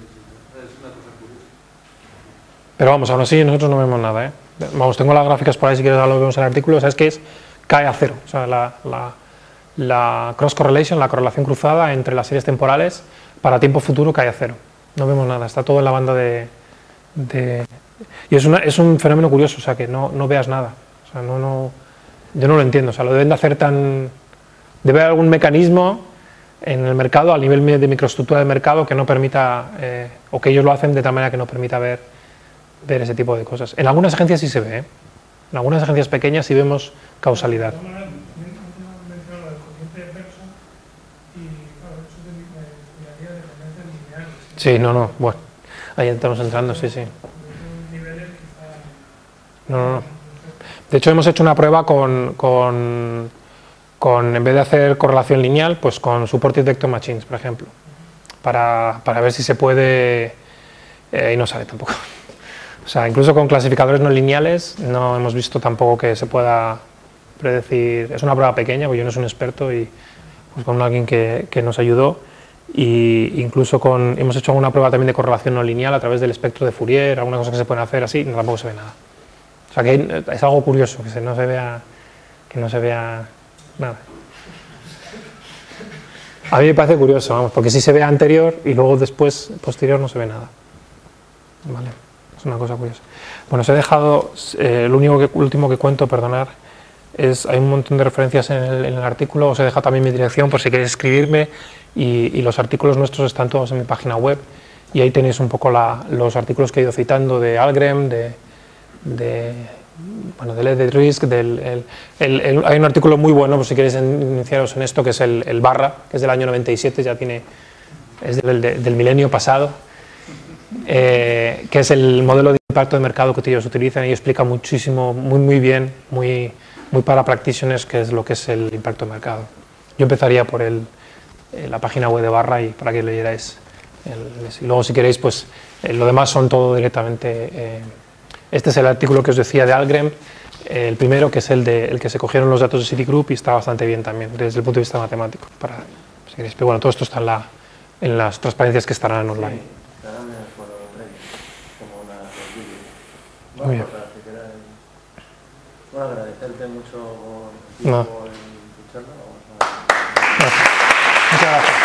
Es una cosa curiosa. Pero vamos, aún así nosotros no vemos nada, ¿eh? Vamos, tengo las gráficas por ahí, si quieres ahora lo vemos en el artículo, ¿sabes qué es? Cae a cero. O sea, la cross correlation, la correlación cruzada entre las series temporales para tiempo futuro cae a cero. No vemos nada, está todo en la banda de... Y es un fenómeno curioso, o sea, que no veas nada. O sea, yo no lo entiendo, o sea, lo deben de hacer tan... Debe haber algún mecanismo en el mercado, a nivel de microestructura del mercado, que no permita, o que ellos lo hacen de tal manera que no permita ver ese tipo de cosas. En algunas agencias sí se ve, ¿eh? En algunas agencias pequeñas sí vemos causalidad. De todas maneras, mencionado lo del cociente de Pearson y, claro, eso miraría de tendencias lineales. Sí, no, bueno, ahí estamos entrando, sí. Niveles quizá... No. De hecho, hemos hecho una prueba con en vez de hacer correlación lineal, pues con supported vector machines, por ejemplo, para ver si se puede, y no sale tampoco. O sea, incluso con clasificadores no lineales no hemos visto tampoco que se pueda predecir. Es una prueba pequeña, porque yo no soy un experto, y pues con alguien que nos ayudó, y incluso hemos hecho alguna prueba también de correlación no lineal a través del espectro de Fourier, alguna cosa que se pueden hacer así, no, tampoco se ve nada. O sea, que es algo curioso, que no se vea nada. A mí me parece curioso, vamos, porque sí se ve anterior y luego después, posterior, no se ve nada. Vale, es una cosa curiosa. Bueno, os he dejado, lo último que cuento, perdonar, hay un montón de referencias en el artículo, os he dejado también mi dirección por si queréis escribirme, y los artículos nuestros están todos en mi página web, y ahí tenéis un poco los artículos que he ido citando de Algren, del Edit Risk, hay un artículo muy bueno, por si queréis iniciaros en esto, que es el Barra, que es del año 97, es del milenio pasado, que es el modelo de impacto de mercado que ellos utilizan, y explica muchísimo, muy bien, muy para practitioners, qué es lo que es el impacto de mercado. Yo empezaría por la página web de Barra, y para que leyerais. Luego, si queréis, pues lo demás son todo directamente... Este es el artículo que os decía de Algren, el primero, que es el que se cogieron los datos de Citigroup, y está bastante bien también desde el punto de vista matemático. Si queréis. Pero bueno, todo esto está en las transparencias que estarán online. Muy bien. Bueno, agradecerte mucho por tu tiempo en tu charla. Muchas gracias.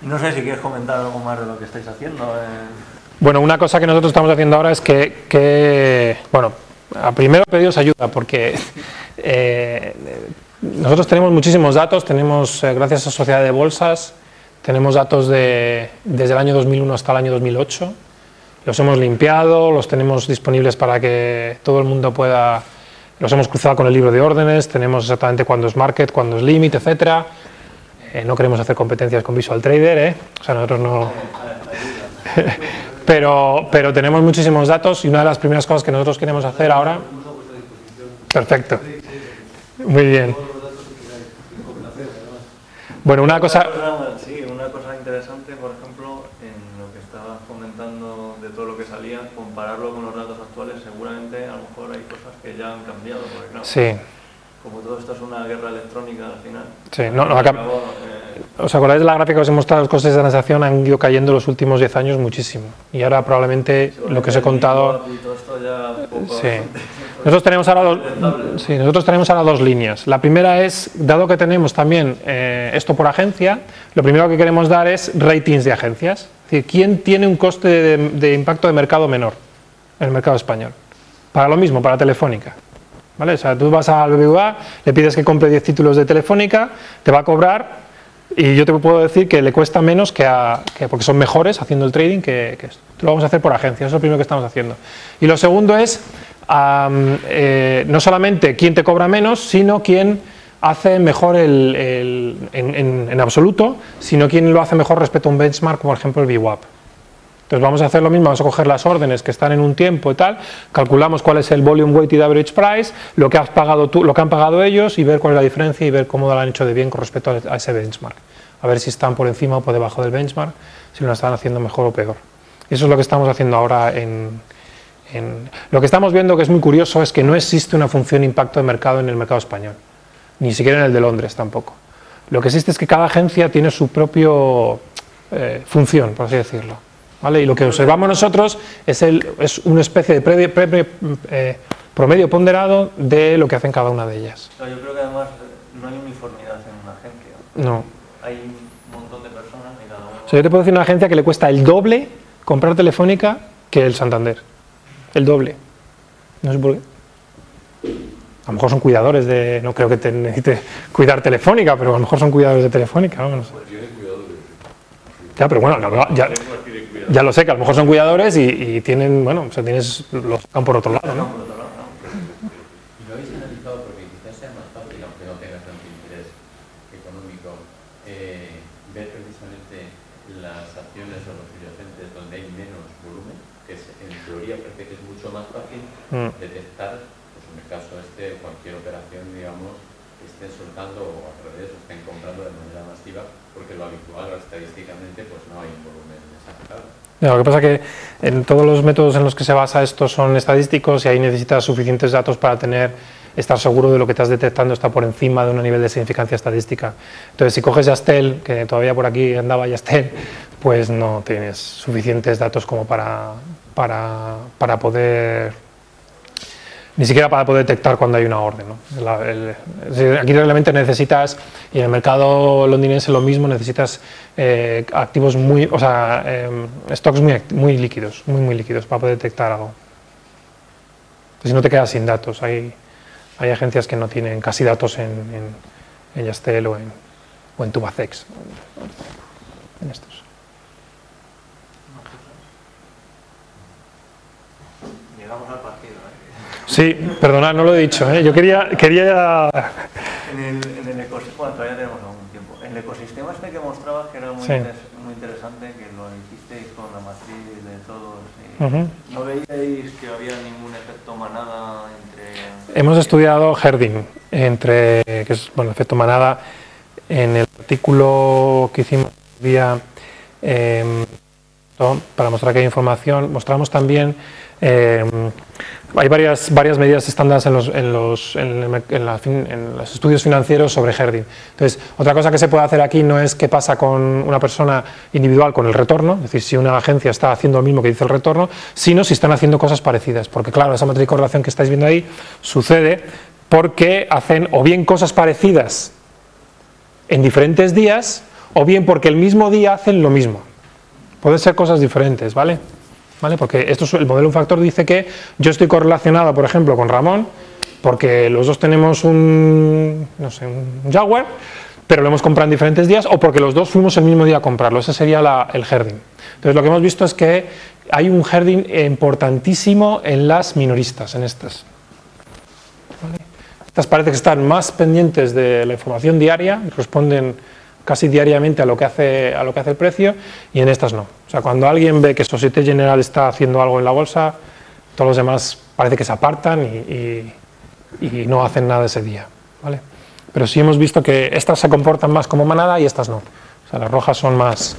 No sé si quieres comentar algo más de lo que estáis haciendo. Bueno, una cosa que nosotros estamos haciendo ahora es que bueno, primero pediros ayuda, porque nosotros tenemos muchísimos datos, gracias a Sociedad de Bolsas, tenemos datos desde el año 2001 hasta el año 2008, los hemos limpiado, los tenemos disponibles para que todo el mundo pueda, los hemos cruzado con el libro de órdenes, tenemos exactamente cuándo es market, cuándo es limit, etcétera. No queremos hacer competencias con Visual Trader, o sea, nosotros no... pero tenemos muchísimos datos, y una de las primeras cosas que nosotros queremos hacer ahora... Perfecto. Muy bien. Bueno, una cosa... Sí, una cosa interesante, por ejemplo, en lo que estabas comentando de todo lo que salía, compararlo con los datos actuales, seguramente a lo mejor hay cosas que ya han cambiado, porque claro, sí. Como todo esto es una guerra electrónica al final. Sí, ¿os acordáis de la gráfica que os he mostrado? Los costes de transacción han ido cayendo los últimos 10 años muchísimo, y ahora probablemente lo que os he contado... Sí. Nosotros tenemos ahora dos líneas. La primera es, dado que tenemos también esto por agencia, lo primero que queremos dar es ratings de agencias. Es decir, ¿quién tiene un coste de impacto de mercado menor en el mercado español? Para lo mismo, para Telefónica. ¿Vale? O sea, tú vas al BBVA, le pides que compre 10 títulos de Telefónica, te va a cobrar Y yo te puedo decir que le cuesta menos porque son mejores haciendo el trading que esto. Lo vamos a hacer por agencia, eso es lo primero que estamos haciendo. Y lo segundo es, no solamente quién te cobra menos, sino quién hace mejor en absoluto, sino quién lo hace mejor respecto a un benchmark, como por ejemplo el VWAP. Entonces vamos a hacer lo mismo, vamos a coger las órdenes que están en un tiempo y tal, calculamos cuál es el volume weighted average price, lo que has pagado tú, lo que han pagado ellos, y ver cuál es la diferencia y ver cómo lo han hecho de bien con respecto a ese benchmark. A ver si están por encima o por debajo del benchmark, si lo están haciendo mejor o peor. Y eso es lo que estamos haciendo ahora lo que estamos viendo, que es muy curioso, es que no existe una función impacto de mercado en el mercado español, ni siquiera en el de Londres tampoco. Lo que existe es que cada agencia tiene su propia función, por así decirlo. ¿Vale? Y lo que observamos nosotros es una especie de promedio ponderado de lo que hacen cada una de ellas. Yo creo que además no hay uniformidad en una agencia. No. Hay un montón de personas y cada uno... O sea, yo te puedo decir una agencia que le cuesta el doble comprar Telefónica que el Santander. El doble. No sé por qué. A lo mejor son cuidadores de... No creo que te necesite cuidar Telefónica, pero a lo mejor son cuidadores de Telefónica, ¿no? No sé. Ya, pero bueno, ya lo sé, que a lo mejor son cuidadores y tienen, bueno, o sea, los sacan por otro lado, ¿no? ¿Y lo habéis analizado? Porque quizás sea más fácil, aunque no tengas tanto interés económico, ver precisamente las acciones o los subyacentes donde hay menos volumen, que en teoría parece que es mucho más fácil detectar, pues en el caso cualquier operación, digamos, que estén soltando o al revés, o estén comprando de manera masiva, porque lo habitual estadísticamente pues no hay un volumen exagerado. Lo que pasa es que en todos los métodos en los que se basa esto son estadísticos y ahí necesitas suficientes datos para estar seguro de lo que estás detectando está por encima de un nivel de significancia estadística. Entonces, si coges Yastel, que todavía por aquí andaba Yastel, pues no tienes suficientes datos como para poder, ni siquiera para poder detectar cuando hay una orden, ¿no? Aquí realmente necesitas, y en el mercado londinense lo mismo, necesitas activos stocks muy líquidos, muy líquidos para poder detectar algo. Entonces, si no te quedas sin datos, hay agencias que no tienen casi datos en Yastel o en Tubacex, en estos. Llegamos al partido, ¿eh? Sí, perdonad, no lo he dicho, ¿eh? Yo quería En el ecosistema, bueno, todavía tenemos algún tiempo. En el ecosistema que mostrabas, que era muy, sí, muy interesante, que lo hicisteis con la matriz de todos. ¿No veíais que había ningún efecto manada entre...? Hemos estudiado Herding, que es, bueno, efecto manada, en el artículo que hicimos para mostrar que hay información. Mostramos también, hay varias medidas estándares en los estudios financieros sobre Herding. Entonces, otra cosa que se puede hacer aquí no es qué pasa con una persona individual con el retorno, es decir, si una agencia está haciendo lo mismo que dice el retorno, sino si están haciendo cosas parecidas, porque claro, esa matriz de correlación que estáis viendo ahí sucede porque hacen o bien cosas parecidas en diferentes días, o bien porque el mismo día hacen lo mismo. Pueden ser cosas diferentes, ¿vale? Porque el modelo un factor dice que yo estoy correlacionado, por ejemplo, con Ramón, porque los dos tenemos un Jaguar, pero lo hemos comprado en diferentes días, o porque los dos fuimos el mismo día a comprarlo. Ese sería el Herding. Entonces, lo que hemos visto es que hay un Herding importantísimo en las minoristas, en estas. ¿Vale? Estas parece que están más pendientes de la información diaria, responden casi diariamente a lo que hace el precio, y en estas no. O sea, cuando alguien ve que Société Générale está haciendo algo en la bolsa, todos los demás parece que se apartan y no hacen nada ese día, ¿vale? Pero sí hemos visto que estas se comportan más como manada y estas no. O sea, las rojas son más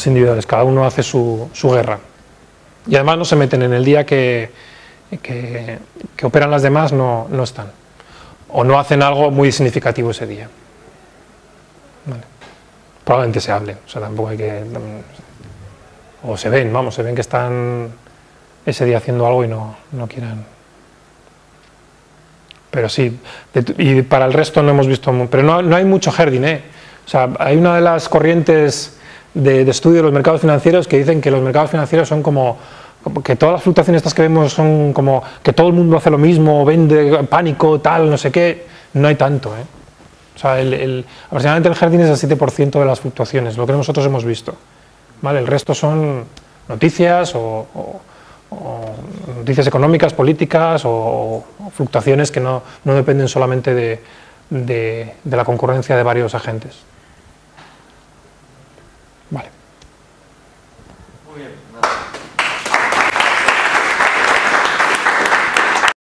individuales, cada uno hace su guerra. Y además no se meten en el día que operan las demás, no están. O no hacen algo muy significativo ese día. Vale. Probablemente se hablen, o sea, tampoco hay que... O se ven que están ese día haciendo algo y no quieran... Pero sí, y para el resto no hemos visto... Pero no hay mucho Herding, ¿eh? O sea, hay una de las corrientes de estudio de los mercados financieros que dicen que los mercados financieros son como que todas las fluctuaciones estas que vemos son como que todo el mundo hace lo mismo, vende, pánico, tal, no sé qué. No hay tanto, ¿eh? O O sea, aproximadamente el jardín es el 7% de las fluctuaciones, lo que nosotros hemos visto. ¿Vale? El resto son noticias o noticias económicas, políticas o fluctuaciones que no dependen solamente de la concurrencia de varios agentes. Vale. Muy bien, nada.